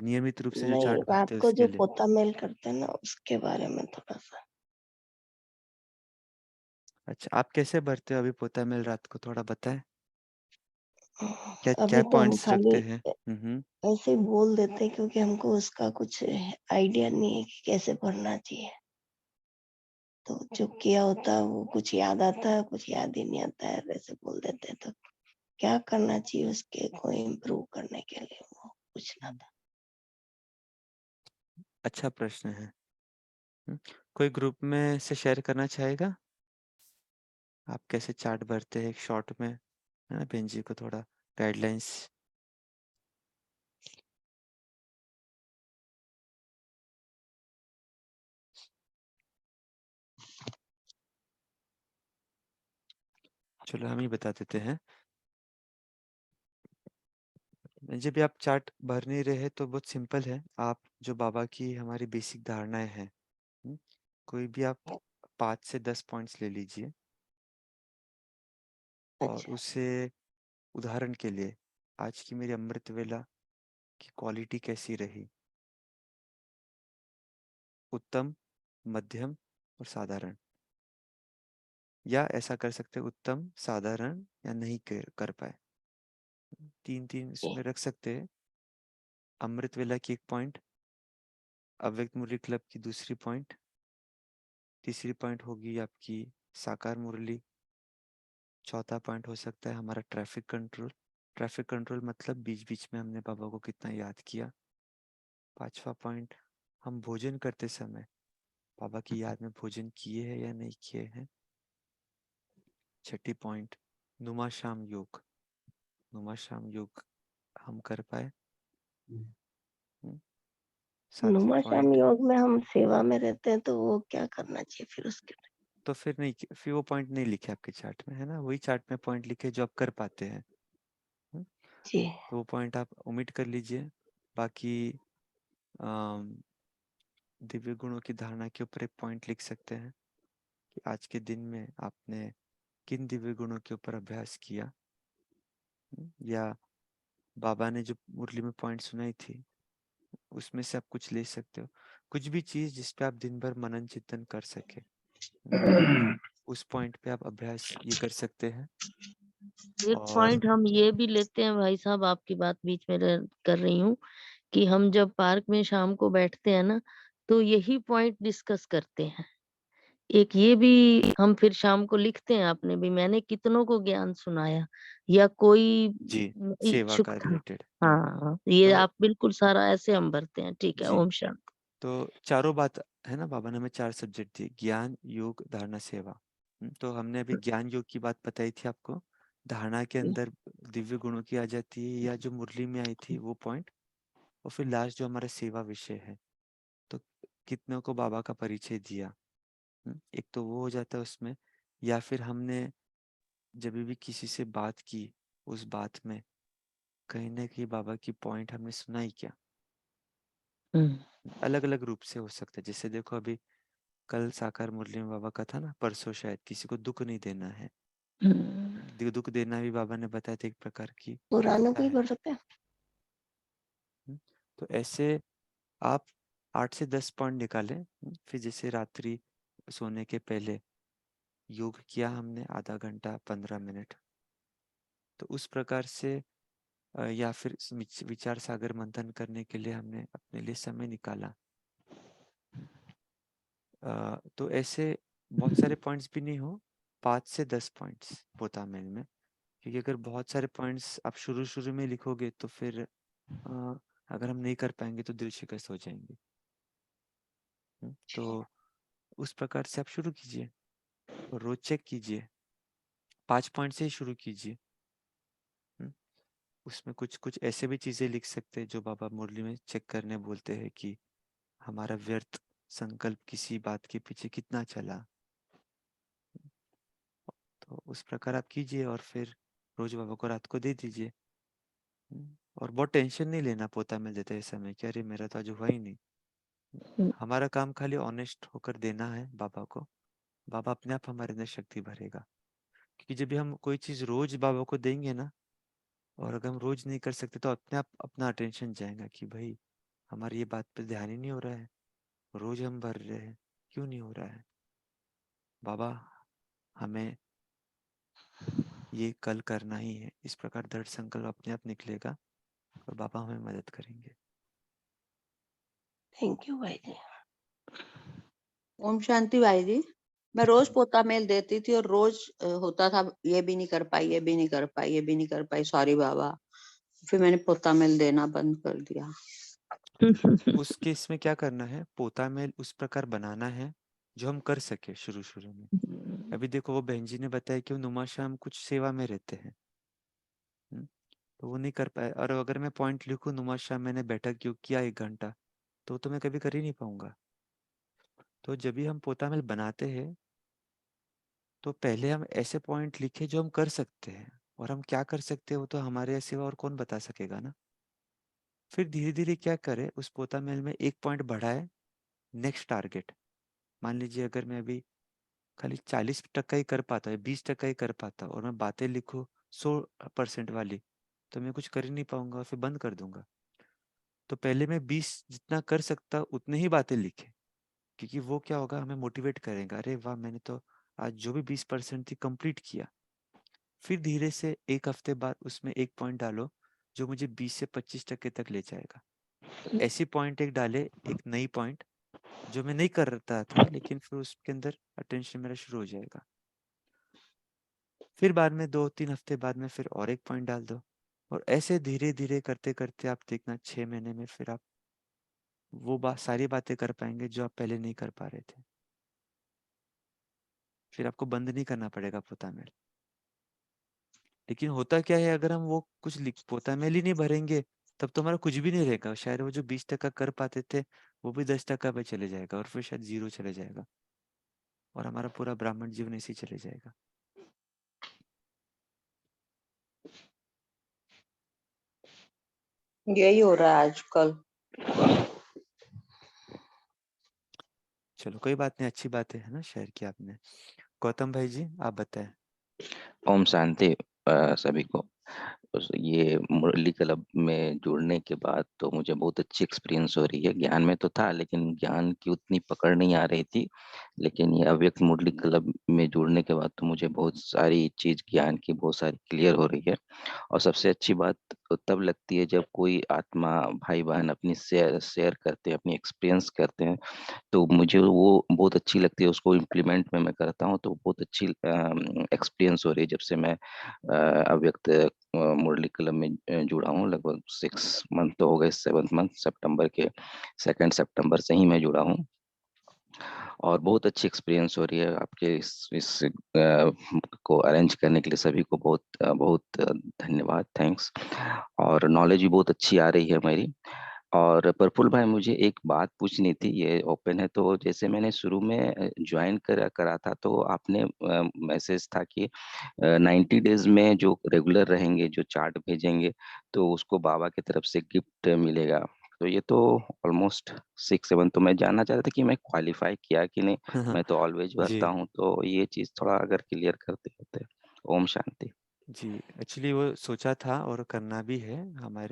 नियमित रूप से जो नहीं, चार्ट रात भरते हैं को उसके जो लिए? पोता मेल करते हैं ना, उसके बारे में थोड़ा-सा। अच्छा, आप कैसे भरते हो अभी पोता मेल रात को, थोड़ा बताएँ? क्या क्या अभी तो हम पॉइंट्स खाली रखते हैं? हुँ, हुँ। ऐसे ही बोल देते हैं क्योंकि हमको उसका कुछ आइडिया नहीं है कि कैसे भरना चाहिए। तो जो किया होता है वो कुछ याद आता है, कुछ याद ही नहीं आता है, वैसे बोल देते हैं। तो क्या करना चाहिए उसके को इम्प्रूव करने के लिए, वो पूछना था। अच्छा प्रश्न है। कोई ग्रुप में से शेयर करना चाहेगा? आप कैसे चार्ट भरते हैं एक शॉर्ट में? है ना, बहन जी को थोड़ा गाइडलाइंस। चलो हम ही बता देते हैं। जब भी आप चार्ट भर नहीं रहे तो बहुत सिंपल है। आप जो बाबा की हमारी बेसिक धारणाएँ हैं, कोई भी आप 5 से 10 पॉइंट्स ले लीजिए और अच्छा, उसे, उदाहरण के लिए, आज की मेरी अमृत वेला की क्वालिटी कैसी रही? उत्तम, मध्यम और साधारण। या ऐसा कर सकते हैं, उत्तम, साधारण या नहीं कर पाए। 3-3 जी, इसमें रख सकते हैं। अमृत वेला की 1 पॉइंट, अव्यक्त मुरली क्लब की दूसरी पॉइंट, तीसरी पॉइंट होगी आपकी साकार मुरली, चौथा पॉइंट हो सकता है हमारा ट्रैफिक कंट्रोल। ट्रैफिक कंट्रोल मतलब बीच-बीच में हमने बाबा को कितना याद किया। पाँचवा पॉइंट, हम भोजन करते समय बाबा की याद में भोजन किए हैं या नहीं किए हैं। छठी पॉइंट, नुमा शाम योग, नुमा शाम योग हम कर पाए। सातवीं नुमा शाम पॉइंट, योग में हम सेवा में रहते हैं तो वो क्या करना चाहिए फिर उसके लिए? तो फिर नहीं, फिर वो पॉइंट नहीं लिखे आपके चार्ट में, है ना? वही चार्ट में पॉइंट लिखे जो आप कर पाते हैं। हुँ, जी, तो वो पॉइंट आप ओमिट कर लीजिए। बाकी अम, दिव्य गुणों की धारणा के ऊपर एक पॉइंट लिख सकते हैं कि आज के दिन में आपने किन दिव्य गुणों के ऊपर अभ्यास किया। या बाबा ने जो मुरली में पॉइंट सुनाई थी, उसमें से आप कुछ ले सकते हो। कुछ भी चीज़ जिस पे आप दिन भर मनन चिंतन कर सकें, उस पॉइंट पे आप अभ्यास ये कर सकते हैं। एक और पॉइंट हम ये भी लेते हैं भाई साहब, आपकी बात बीच में कर रही हूँ, कि हम जब पार्क में शाम को बैठते हैं ना, तो यही पॉइंट डिस्कस करते हैं। एक ये भी हम फिर शाम को लिखते हैं आपने भी, मैंने कितनों को ज्ञान सुनाया, या कोई जी, सेवा इच्छुक का था। रिलेटेड। हाँ, ये तो आप बिल्कुल सारा ऐसे हम भरते हैं। ठीक है, जी, ओम शांति। तो चारों बात है ना, बाबा ने हमें 4 सब्जेक्ट दिए, ज्ञान, योग, धारणा, सेवा। तो हमने अभी ज्ञान योग की बात बताई थी आपको। धारणा के अंदर दिव्य गुणों की आ जाती है, या जो मुरली में आई थी वो पॉइंट। और फिर लास्ट जो हमारा सेवा विषय है, तो कितनों को बाबा का परिचय दिया। एक तो वो हो जाता है उसमें, या फिर हमने जब भी किसी से बात की, उस बात में कहीं ना कहीं बाबा की पॉइंट हमने सुनाई क्या। अलग अलग रूप से हो सकता है, जैसे देखो अभी कल साकार मुरली में बाबा का था ना, परसों शायद, किसी को दुख नहीं देना है। दुख देना भी बाबा ने बताया था एक प्रकार की पुरानों को ही है। पढ़ सकते हैं। तो ऐसे आप 8 से 10 पॉइंट निकालें। फिर जैसे रात्रि सोने के पहले योग किया हमने आधा घंटा 15 मिनट, तो उस प्रकार से या फिर विचार सागर मंथन करने के लिए हमने अपने लिए समय निकाला। तो ऐसे बहुत सारे पॉइंट्स भी नहीं हो, 5 से 10 पॉइंट्स पोता मेल में, क्योंकि अगर बहुत सारे पॉइंट्स आप शुरू शुरू में लिखोगे तो फिर अगर हम नहीं कर पाएंगे तो दिल शिकस्त हो जाएंगे। तो उस प्रकार से आप शुरू कीजिए और रोज चेक कीजिए, 5 पॉइंट से ही शुरू कीजिए। उसमें कुछ कुछ ऐसे भी चीजें लिख सकते हैं जो बाबा मुरली में चेक करने बोलते हैं, कि हमारा व्यर्थ संकल्प किसी बात के पीछे कितना चला। तो उस प्रकार आप कीजिए और फिर रोज बाबा को रात को दे दीजिए। और बहुत टेंशन नहीं लेना पोता मिल देते समय कि अरे मेरा तो आज हुआ ही नहीं। हमारा काम खाली ऑनेस्ट होकर देना है बाबा को, बाबा अपने आप हमारे अंदर शक्ति भरेगा। क्योंकि जब भी हम कोई चीज रोज बाबा को देंगे ना, और अगर हम रोज नहीं कर सकते तो अपने आप अपना अटेंशन जाएगा कि भाई हमारी ये बात पे ध्यान ही नहीं हो रहा है, रोज हम भर रहे हैं, क्यों नहीं हो रहा है। बाबा हमें ये कल करना ही है, इस प्रकार दृढ़ संकल्प अपने आप निकलेगा और बाबा हमें मदद करेंगे। थैंक यू भाई जी। ओम शांति भाई जी, मैं रोज पोता मेल देती थी और रोज होता था, ये भी नहीं कर पाई, ये भी नहीं कर पाई, ये भी नहीं कर पाई, सॉरी बाबा। फिर मैंने पोता मेल देना बंद कर दिया। उस केस में क्या करना है, पोता मेल उस प्रकार बनाना है जो हम कर सके शुरू शुरू में। अभी देखो वो बहन जी ने बताया कि वो नुमाशा हम कुछ सेवा में रहते हैं, तो वो नहीं कर पाए। और अगर मैं पॉइंट लिखूं नुमाशा मैंने बैठक योग किया 1 घंटा, तो मैं कभी कर ही नहीं पाऊंगा। तो जब भी हम पोता मेल बनाते हैं तो पहले हम ऐसे पॉइंट लिखे जो हम कर सकते हैं, और हम क्या कर सकते हैं वो तो हमारे सिवा और कौन बता सकेगा ना। फिर धीरे धीरे क्या करें, उस पोता मेल में 1 पॉइंट बढ़ाए, नेक्स्ट टारगेट। मान लीजिए अगर मैं अभी खाली 40% ही कर पाता है, 20% ही कर पाता, और मैं बातें लिखूँ 100% वाली, तो मैं कुछ कर ही नहीं पाऊंगा और फिर बंद कर दूंगा। तो पहले मैं 20 जितना कर सकता उतने ही बातें लिखे, क्योंकि वो क्या होगा, हमें मोटिवेट करेगा, अरे वाह मैंने तो आज जो भी 20% थी कंप्लीट किया। फिर धीरे से 1 हफ्ते बाद उसमें 1 पॉइंट डालो जो मुझे 20 से 25% तक ले जाएगा। तो ऐसी पॉइंट एक डाले, एक नई पॉइंट जो मैं नहीं करता था, लेकिन फिर उसके अंदर अटेंशन मेरा शुरू हो जाएगा। फिर बाद में 2-3 हफ्ते बाद में फिर और 1 पॉइंट डाल दो, और ऐसे धीरे धीरे करते करते आप देखना 6 महीने में फिर आप वो सारी बातें कर पाएंगे जो आप पहले नहीं कर पा रहे थे। फिर आपको बंद नहीं करना पड़ेगा पोता मेल। लेकिन होता क्या है, अगर हम वो कुछ पोता मेल ही नहीं भरेंगे तब तो हमारा कुछ भी नहीं रहेगा। शायद वो जो 20% कर पाते थे वो भी 10% पे चले जाएगा, और फिर शायद 0 चले जाएगा, और हमारा पूरा ब्राह्मण जीवन ऐसे ही चले जाएगा। यही हो रहा है आजकल। चलो कोई बात नहीं, अच्छी बात है ना शेयर किया आपने। गौतम भाई जी आप बताएं। ओम शांति सभी को। ये मुरली क्लब में जुड़ने के बाद तो मुझे बहुत अच्छी एक्सपीरियंस हो रही है। ज्ञान में तो था, लेकिन ज्ञान की उतनी पकड़ नहीं आ रही थी। लेकिन ये अव्यक्त मुरली क्लब में जुड़ने के बाद तो मुझे बहुत सारी चीज़ ज्ञान की बहुत सारी क्लियर हो रही है। और सबसे अच्छी बात तो तब लगती है जब कोई आत्मा भाई-बहन अपनी शेयर शेयर करते हैं, अपनी एक्सपीरियंस करते हैं, तो मुझे वो बहुत अच्छी लगती है। उसको इम्प्लीमेंट में मैं करता हूँ तो बहुत अच्छी एक्सपीरियंस हो रही है जब से मैं अव्यक्त मुरली क्लब में जुड़ा हूँ। लगभग 6 मंथ तो हो गए, 7th मंथ सितंबर के 2 सितंबर से ही मैं जुड़ा हूँ। और बहुत अच्छी एक्सपीरियंस हो रही है। आपके इस को अरेंज करने के लिए सभी को बहुत धन्यवाद, थैंक्स। और नॉलेज भी बहुत अच्छी आ रही है मेरी। और प्रफुल्ल भाई, मुझे एक बात पूछनी थी, ये ओपन है तो। जैसे मैंने शुरू में ज्वाइन करा था तो आपने मैसेज था कि 90 डेज में जो रेगुलर रहेंगे, जो चार्ट भेजेंगे, तो उसको बाबा की तरफ से गिफ्ट मिलेगा। तो ये तो ऑलमोस्ट 6-7, तो मैं जानना चाहता था कि मैं क्वालिफाई किया कि नहीं। मैं तो ऑलवेज जी। भरता हूँ, तो ये चीज़ थोड़ा अगर क्लियर करते होते। ओम शांति। जी, एक्चुअली वो सोचा था और करना भी है।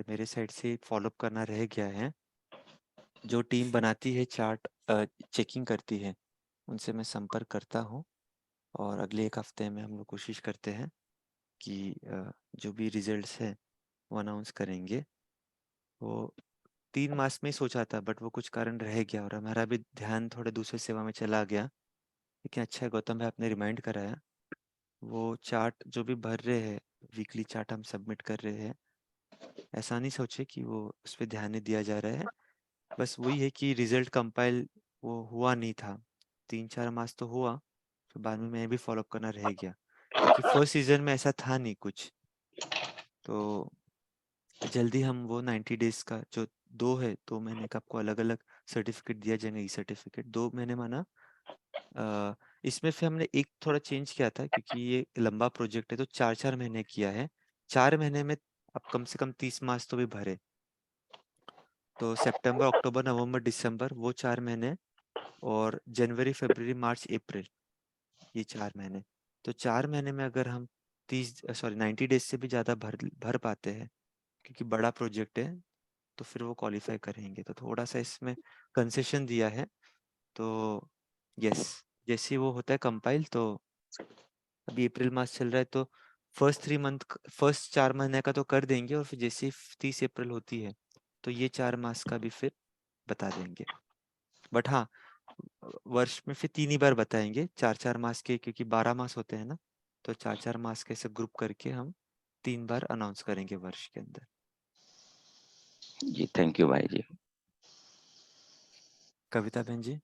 मेरे साइड से फ़ॉलो-अप करना रह गया है। जो टीम बनाती है चार्ट, चेकिंग करती है, उनसे मैं संपर्क करता हूँ और अगले 1 हफ्ते में हम लोग कोशिश करते हैं कि जो भी रिज़ल्ट्स हैं, वो अनाउंस करेंगे। वो 3 मास में ही सोचा था, बट वो कुछ कारण रह गया और हमारा भी ध्यान थोड़े दूसरे सेवा में चला गया। लेकिन अच्छा है गौतम भाई, आपने रिमाइंड कराया। वो चार्ट जो भी भर रहे हैं, वीकली चार्ट हम सबमिट कर रहे हैं, ऐसा नहीं सोचे कि वो उस पे ध्यान नहीं दिया जा रहा है। बस वही है कि रिज़ल्ट कंपाइल वो हुआ नहीं था। 3-4 मास तो हुआ, फिर बाद में मैं भी फ़ॉलो-अप करना रह गया। क्योंकि फर्स्ट सीज़न में ऐसा था नहीं कुछ। तो जल्दी हम वो 90 डेज़ का जो 2 है, 2 महीने का आपको अलग-अलग सर्टिफ़िकेट दिया जाएगा, ई-सर्टिफ़िकेट। 2 महीने माना इसमें फिर हमने एक थोड़ा चेंज किया था क्योंकि ये लंबा प्रोजेक्ट है, तो 4-4 महीने किया है। 4 महीने में आप कम से कम 30 मास तो भी भरे। तो सितंबर, अक्टूबर, नवंबर, दिसंबर वो 4 महीने, और जनवरी, फरवरी, मार्च, अप्रैल, ये 4 महीने। तो 4 महीने में अगर हम 90 डेज़ से भी ज़्यादा भर पाते हैं, क्योंकि बड़ा प्रोजेक्ट है, तो फिर वो क्वालिफ़ाई करेंगे। तो थोड़ा-सा इसमें कंसेशन दिया है। तो यस, जैसे ही वो होता है कंपाइल, तो अभी अप्रैल मास चल रहा है, तो फर्स्ट 4 महीने का तो कर देंगे, और फिर जैसे ही 30 अप्रैल होती है, तो ये 4 मास का भी फिर बता देंगे। बट हाँ, वर्ष में फिर 3 ही बार बताएँगे, 4-4 मास के, क्योंकि 12 मास होते हैं ना, तो 4-4 मास के ऐसे ग्रुप करके हम 3 बार अनाउंस करेंगे वर्ष के अंदर। जी, थैंक यू भाई जी। कविता बहन जी?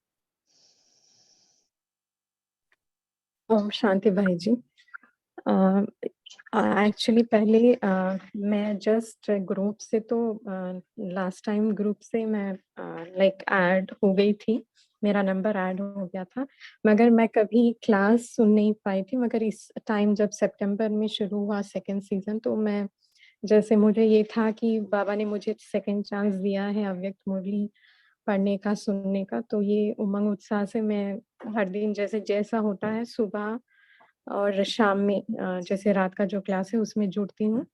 ओम शांति भाई जी। एक्चुअली पहले मैं जस्ट ग्रुप से तो लास्ट टाइम ग्रुप से मैं लाइक ऐड हो गई थी, मेरा नंबर ऐड हो गया था, मगर मैं कभी क्लास सुन नहीं पाई थी। मगर इस टाइम जब सितंबर में शुरू हुआ सेकंड सीजन, तो मैं जैसे मुझे ये था कि बाबा ने मुझे सेकंड चांस दिया है अव्यक्त मुरली पढ़ने का, सुनने का, तो ये उमंग उत्साह से मैं हर दिन जैसा होता है सुबह और शाम में जैसे रात का जो क्लास है उसमें जुड़ती हूँ।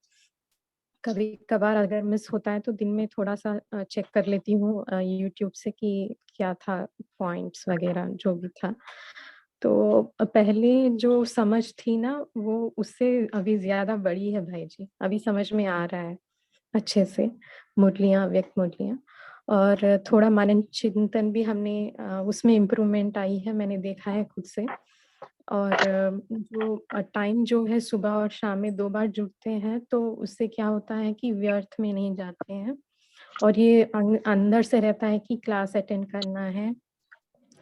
कभी-कभार अगर मिस होता है तो दिन में थोड़ा-सा चेक कर लेती हूँ यूट्यूब से कि क्या था, पॉइंट्स वगैरह जो भी था। तो पहले जो समझ थी ना, वो उससे अभी ज़्यादा बड़ी है भाई जी। अभी समझ में आ रहा है अच्छे से, मुरलियाँ, व्यक्त मुरलियाँ, और थोड़ा मनन चिंतन भी हमने उसमें इम्प्रूवमेंट आई है, मैंने देखा है खुद से। और जो टाइम जो है सुबह और शाम में 2 बार जुड़ते हैं, तो उससे क्या होता है कि व्यर्थ में नहीं जाते हैं, और ये अंदर से रहता है कि क्लास अटेंड करना है,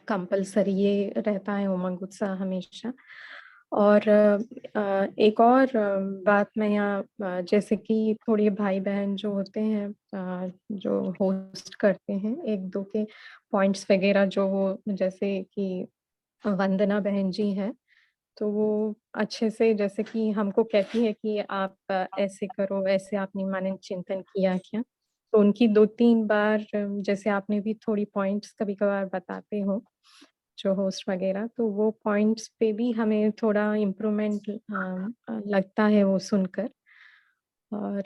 कंपल्सरी ये रहता है उमंग उत्साह हमेशा। और एक और बात मैं यहाँ जैसे कि थोड़े भाई-बहन जो होते हैं जो होस्ट करते हैं, 1-2 के पॉइंट्स वगैरह जो वो जैसे कि वंदना बहन जी हैं, तो वो अच्छे से जैसे कि हमको कहती है कि आप ऐसे करो, वैसे आपने मनन चिंतन किया क्या? तो उनकी 2-3 बार जैसे आपने भी थोड़ी पॉइंट्स कभी-कभार बताते हो, जो होस्ट वगैरह, तो वो पॉइंट्स पे भी हमें थोड़ा इम्प्रूवमेंट लगता है वो सुनकर। और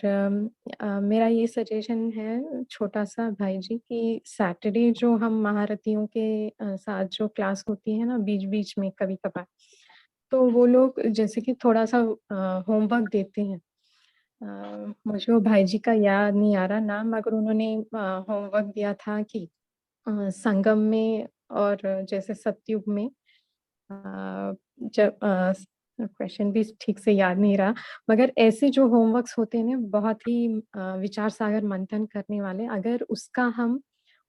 मेरा ये सजेशन है छोटा-सा भाई जी कि सैटरडे जो हम महारथियों के साथ जो क्लास होती है ना बीच-बीच में कभी-कभार, तो वो लोग जैसे कि थोड़ा-सा होमवर्क देते हैं। मुझे वो भाई जी का याद नहीं आ रहा नाम, मगर उन्होंने होमवर्क दिया था कि संगम में और जैसे सतयुग में जब क्वेश्चन भी ठीक से याद नहीं रहा, मगर ऐसे जो होमवर्क्स होते हैं ना बहुत ही विचार सागर मंथन करने वाले, अगर उसका हम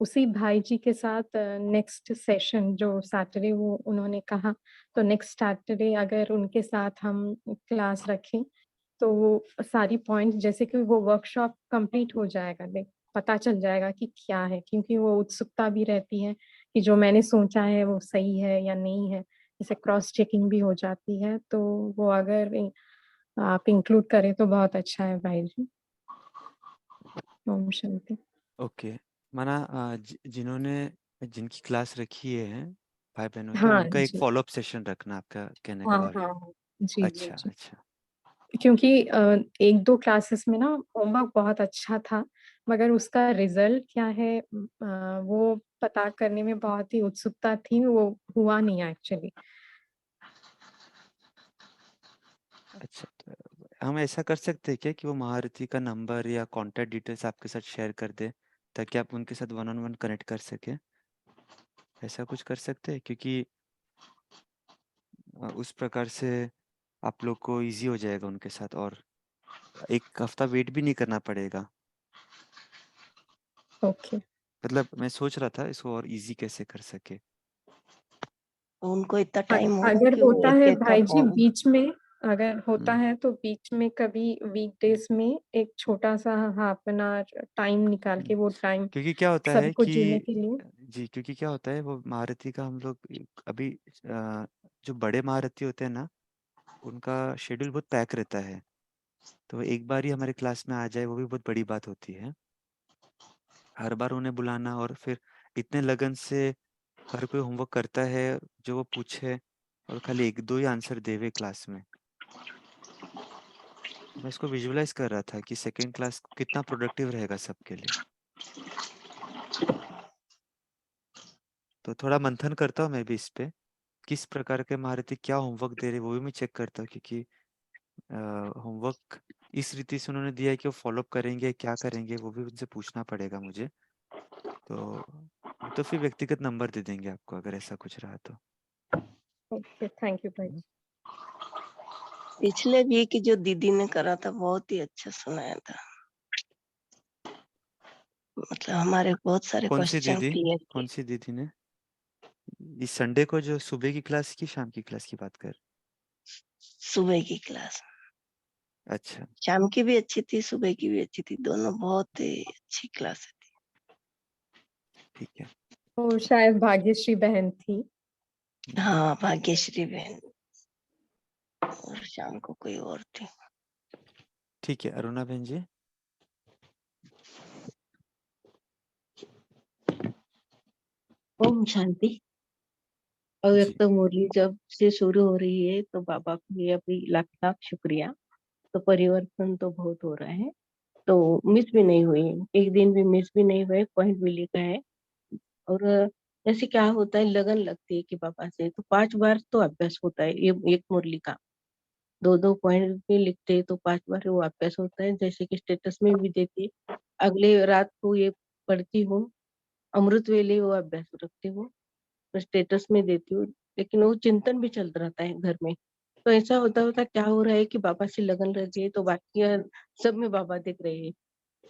उसी भाई जी के साथ नेक्स्ट सेशन जो सैटरडे वो उन्होंने कहा, तो नेक्स्ट सैटरडे अगर उनके साथ हम क्लास रखें, तो वो सारी पॉइंट्स जैसे कि वो वर्कशॉप कंप्लीट हो जाएगा, लाइक पता चल जाएगा कि क्या है, क्योंकि वो उत्सुकता भी रहती है कि जो मैंने सोचा है वो सही है या नहीं है। जैसे क्रॉस चेकिंग भी हो जाती है, तो वो अगर आप इंक्लूड करें तो बहुत अच्छा है भाई जी। ओम शांति। ओके। माना जिन्होंने जिनकी क्लास रखी है भाई-बहनों की, हाँ उनका एक जी। फ़ॉलो-अप सेशन रखना आपका कहने का हाँ, भाव है। हाँ, हाँ। जी, जी, अच्छा, जी। अच्छा। क्योंकि 1-2 क्लासेस में ना होमवर्क बहुत अच्छा था, मगर उसका रिज़ल्ट क्या है वो पता करने में बहुत ही उत्सुकता थी, वो हुआ नहीं एक्चुअली। अच्छा, तो हम ऐसा कर सकते हैं क्या कि वो महारथी का नंबर या कॉन्टैक्ट डिटेल्स आपके साथ शेयर कर दें, ताकि आप उनके साथ वन ऑन वन कनेक्ट कर सकें? ऐसा कुछ कर सकते हैं? क्योंकि उस प्रकार से आप लोग को ईज़ी हो जाएगा उनके साथ और 1 हफ्ता वेट भी नहीं करना पड़ेगा। ओके। मतलब मैं सोच रहा था इसको और ईज़ी कैसे कर सकें। उनको इतना टाइम होगा अगर कि वो होता है इतना भाई जी फॉर्म बीच में, अगर होता हुँ। है तो बीच में कभी वीकडेज़ में एक छोटा-सा हाफ एन आवर टाइम निकाल के हुँ। वो टाइम क्योंकि क्या होता है सबको जुड़ने कि के लिए। जी, क्योंकि क्या होता है वो महारथी का हम लोग अभी जो बड़े महारथी होते हैं ना, उनका शेड्यूल बहुत पैक रहता है। तो एक बार ही हमारे क्लास में आ जाए वो भी बहुत बड़ी बात होती है। हर बार उन्हें बुलाना और फिर इतने लगन से हर कोई होमवर्क करता है जो वो पूछे और खाली 1-2 ही आंसर देवे क्लास में। मैं इसको विजुअलाइज़ कर रहा था कि सेकंड क्लास कितना प्रोडक्टिव रहेगा सबके लिए। तो थोड़ा मंथन करता हूँ मैं भी इस पे, किस प्रकार के महारथी क्या होमवर्क दे रहे हैं वो भी मैं चेक करता हूँ, क्योंकि होमवर्क इस रीति से उन्होंने दिया है कि वो फ़ॉलो अप करेंगे, क्या करेंगे वो भी उनसे पूछना पड़ेगा मुझे। तो वो तो फिर व्यक्तिगत नंबर दे देंगे आपको अगर ऐसा कुछ रहा तो। ओके, थैंक यू भाई। हुँ। पिछले वीक जो दीदी ने करा था बहुत ही अच्छा सुनाया था। मतलब हमारे बहुत सारे कौन-सी क्वेश्चन दीदी? क्लियर किए। कौन-सी दीदी ने? इस संडे को जो सुबह की क्लास की शाम की क्लास की बात कर? सुबह की क्लास, अच्छा, शाम की भी अच्छी थी, सुबह की भी अच्छी थी, दोनों बहुत ही अच्छी क्लास थी। ठीक है। वो शायद भाग्यश्री बहन थी। हुँ। हाँ, भाग्यश्री बहन और शाम को कोई और थी। ठीक है, अरुणा बहन जी? ओम शांति। जी। अव्यक्त मुरली जब से शुरू हो रही है तो बाबा को ये अभी लाख लाख शुक्रिया। तो परिवर्तन तो बहुत हो रहा है, तो मिस भी नहीं हुई, एक दिन भी मिस भी नहीं हुए, पॉइंट भी लिखा है। और जैसे क्या होता है लगन लगती है कि बाबा से तो 5 बार तो अभ्यास होता है, ये एक मुरली का 2-2 पॉइंट भी लिखते हैं तो 5 बार वो अभ्यास होता है। जैसे कि स्टेटस में भी देती है, अगले रात को ये पढ़ती हूँ, अमृत वेले वो अभ्यास रखती हूँ, स्टेटस में देती हूँ, लेकिन वो चिंतन भी चलता रहता है घर में। तो ऐसा होता होता क्या हो रहा है कि बाबा से लगन लग गई तो बाकी सब में बाबा दिख रहे हैं।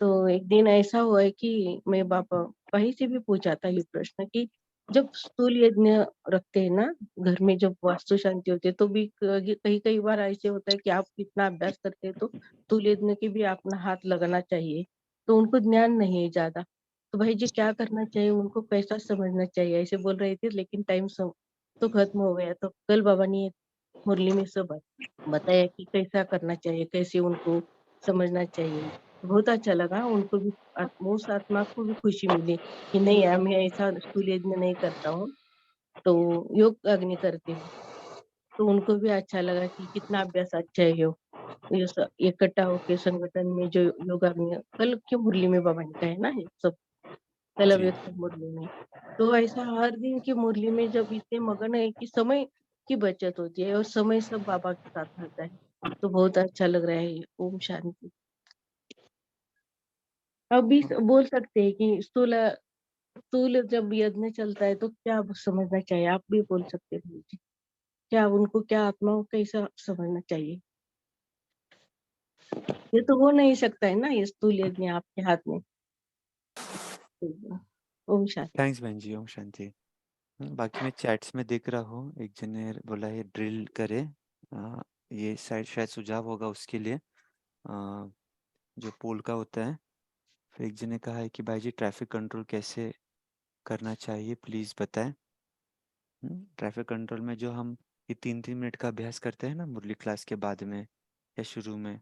तो एक दिन ऐसा हुआ है कि मैं बाबा वहीं से भी पूछा था ये प्रश्न कि जब स्थूल यज्ञ रखते हैं ना घर में, जब वास्तु शांति होती है तो भी कई कई बार ऐसे होता है कि आप कितना अभ्यास करते हैं तो स्थूल यज्ञ के भी अपना हाथ लगाना चाहिए, तो उनको ज्ञान नहीं है ज्यादा। तो भाई जी क्या करना चाहिए, उनको कैसा समझना चाहिए, ऐसे बोल रहे थे, लेकिन टाइम तो खत्म हो गया। तो कल बाबा ने मुरली में सब बताया कि कैसा करना चाहिए, कैसे उनको समझना चाहिए। बहुत अच्छा लगा उनको भी, उस आत्मा को भी खुशी मिली कि नहीं यार मैं ऐसा स्थूल यज्ञ नहीं करता हूँ, तो योग अग्नि करती हूँ। तो उनको भी अच्छा लगा कि कितना अभ्यास अच्छा है योग। इकट्ठा होके संगठन में जो योगा में कल की मुरली में बाबा ने कहा है ना ये सब कल जी व्यक्त मुरली में। तो ऐसा हर दिन की मुरली में जब इतने मगन है कि समय की बचत होती है और समय सब बाबा के साथ रहता है, तो बहुत अच्छा लग रहा है ये। ओम शांति। अभी बोल सकते हैं कि स्थूल जब यज्ञ चलता है तो क्या समझना चाहिए, आप भी बोल सकते हैं मुझे। क्या उनको क्या आत्माओं कैसा समझना चाहिए? ये तो हो नहीं सकता है ना ये स्थूल यज्ञ आपके हाथ में। ओम शांति। थैंक्स बहन जी, ओम शांति। बाकी मैं चैट्स में देख रहा हूँ, एक जन ने बोला है ड्रिल करे। ये शायद सुझाव होगा उसके लिए, जो पोल का होता है। फिर एक जन ने कहा है कि भाई जी ट्रैफिक कंट्रोल कैसे करना चाहिए, प्लीज़ बताएं। ट्रैफिक कंट्रोल में जो हम ये 3-3 मिनट का अभ्यास करते हैं ना मुरली क्लास के बाद में या शुरू में,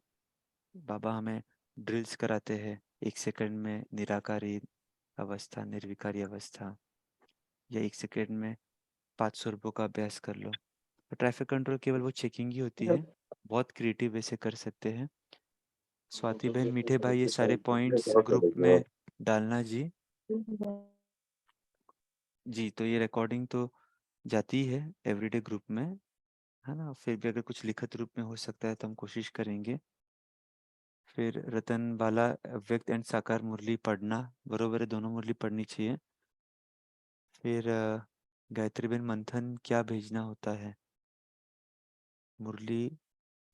बाबा हमें ड्रिल्स कराते हैं 1 सेकंड में निराकारी अवस्था, निर्विकारी अवस्था, या 1 सेकंड में 500 रुपये का अभ्यास कर लो। तो ट्रैफिक कंट्रोल केवल वो चेकिंग ही होती है, बहुत क्रिएटिव वे से कर सकते हैं। स्वाति बहन, मीठे भाई, ये सारे पॉइंट्स ग्रुप में डालना जी। जी, तो ये रिकॉर्डिंग तो जाती है एवरीडे ग्रुप में, है ना? फिर भी अगर कुछ लिखित रूप में हो सकता है तो हम कोशिश करेंगे। फिर रतन बाला, व्यक्त एंड साकार मुरली पढ़ना, बरोबर है, दोनों मुरली पढ़नी चाहिए। फिर गायत्री बहन, मंथन क्या भेजना होता है? मुरली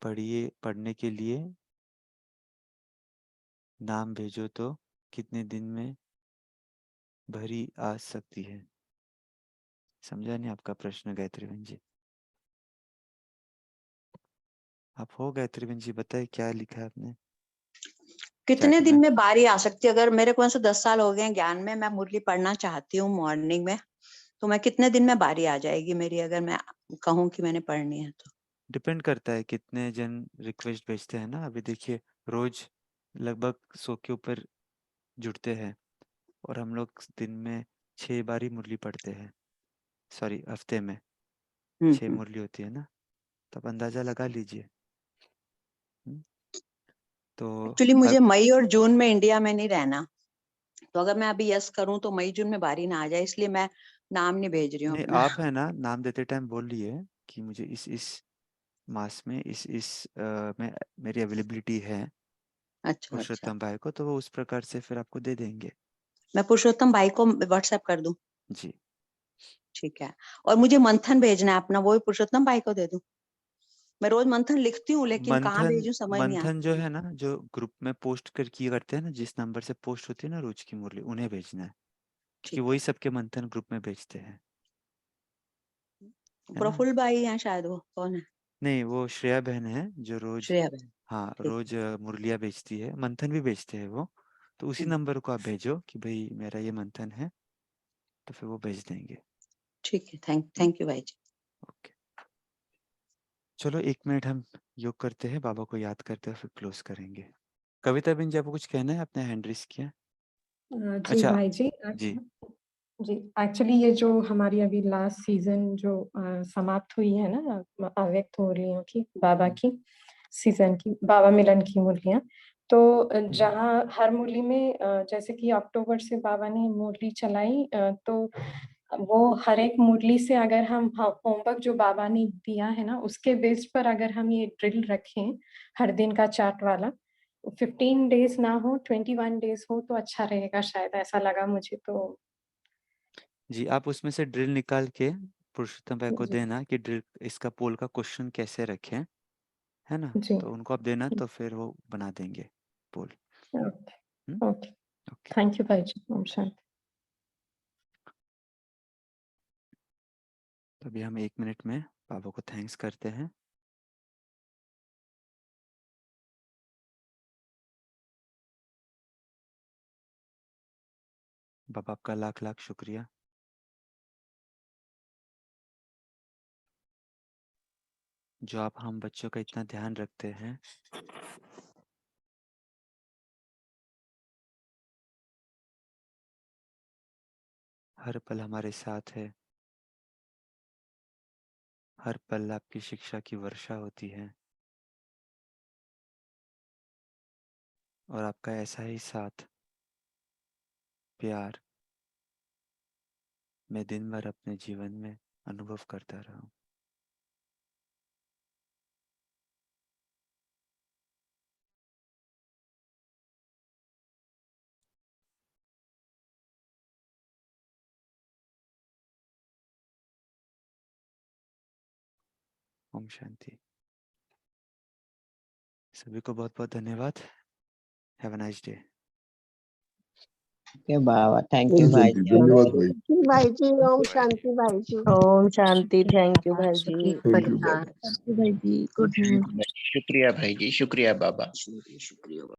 पढ़ने के लिए नाम भेजो तो कितने दिन में भरी आ सकती है? समझा नहीं आपका प्रश्न गायत्री बहन जी। आप हो गायत्री बहन जी, बताइए क्या लिखा है आपने कितने चैट दिन में? में बारी आ सकती है? अगर मेरे को ऐसे 10 साल हो गए हैं ज्ञान में, मैं मुरली पढ़ना चाहती हूँ मॉर्निंग में, तो मैं कितने दिन में बारी आ जाएगी मेरी, अगर मैं कहूँ कि मैंने पढ़नी है तो? डिपेंड करता है कितने जन रिक्वेस्ट भेजते हैं ना। अभी देखिए, रोज लगभग 100 के ऊपर जुड़ते हैं और हम लोग दिन में 6 बार ही मुरली पढ़ते हैं। सॉरी, हफ्ते में 6 मुरली होती है ना, तो आप अंदाजा लगा लीजिए। तो एक्चुअली मुझे मई और जून में इंडिया में नहीं रहना, तो अगर मैं अभी यस करूं तो मई जून में बारी ना आ जाए, इसलिए मैं नाम नहीं भेज रही हूँ नहीं, अपना। आप है ना, नाम देते टाइम बोल लिए कि मुझे इस मास में में मेरी अवेलेबिलिटी है अच्छा। पुरुषोत्तम भाई को, तो वो उस प्रकार से फिर आपको दे देंगे। मैं पुरुषोत्तम भाई को व्हाट्सएप कर दूं? जी ठीक है। और मुझे मंथन भेजना है अपना, वो भी पुरुषोत्तम भाई को दे दूं? मैं रोज मंथन लिखती हूँ लेकिन कहाँ मंथन भेजूं समझ नहीं आता। मंथन जो है ना, जो ग्रुप में पोस्ट किए करते हैं ना, जिस नंबर से पोस्ट होती है ना रोज की मुरली, उन्हें भेजना है, क्योंकि ठीक वही है। सबके मंथन ग्रुप में भेजते हैं, है ना? प्रफुल्ल भाई हैं शायद, वो कौन है? नहीं, वो श्रेया बहन है जो रोज, श्रेया बहन। हाँ, ठीक रोज मुरलिया बेचती है, मंथन भी बेचते हैं वो। तो उसी है। नंबर को आप भेजो कि भाई मेरा ये मंथन है, तो फिर वो भेज देंगे। ठीक है। थैंक यू भाई जी। ओके, चलो 1 मिनट हम योग करते हैं, बाबा को याद करते हैं, फिर क्लोज करेंगे। कविता बहन जी, आपको कुछ कहना है? आपने हैंड रेस किया। जी अच्छा, भाई जी। जी जी, एक्चुअली ये जो हमारी अभी लास्ट सीजन जो समाप्त हुई है ना, अव्यक्त मुरलियों की, बाबा की सीजन की, बाबा मिलन की मुरलियां, तो जहाँ हर मुरली में जैसे कि अक्टूबर से बाबा ने मुरली चलाई, तो वो हर एक मुरली से अगर हम होमवर्क जो बाबा ने दिया है ना, उसके बेस पर अगर हम ये ड्रिल रखें हर दिन का चार्ट वाला, 15 डेज ना हो, 21 डेज हो तो अच्छा रहेगा, शायद ऐसा लगा मुझे। तो जी, आप उसमें से ड्रिल निकाल के पुरुषोत्तम भाई को जी देना कि ड्रिल इसका पोल का क्वेश्चन कैसे रखें, है ना? जी। तो उनको आप देना, तो फिर वो बना देंगे poll. Okay okay. Okay, thank you भाई जी। ओम शांति। तो अभी हम 1 मिनट में बाबा को थैंक्स करते हैं। बाबा, आपका लाख लाख शुक्रिया, जो आप हम बच्चों का इतना ध्यान रखते हैं। हर पल हमारे साथ है, हर पल आपकी शिक्षा की वर्षा होती है। और आपका ऐसा ही साथ, प्यार मैं दिन भर अपने जीवन में अनुभव करता रहा हूँ। ओम शांति। सभी को बहुत बहुत धन्यवाद। Have a nice day. Okay बाबा, थैंक ओम यू भाई शांति। जी। धन्यवाद भाई। भाई जी, ओम शांति भाई जी। ओम शांति। थैंक यू भाई जी। थैंक यू बाबा। भाई जी, गुड नाइट। शुक्रिया भाई जी, शुक्रिया बाबा। शुक्रिया।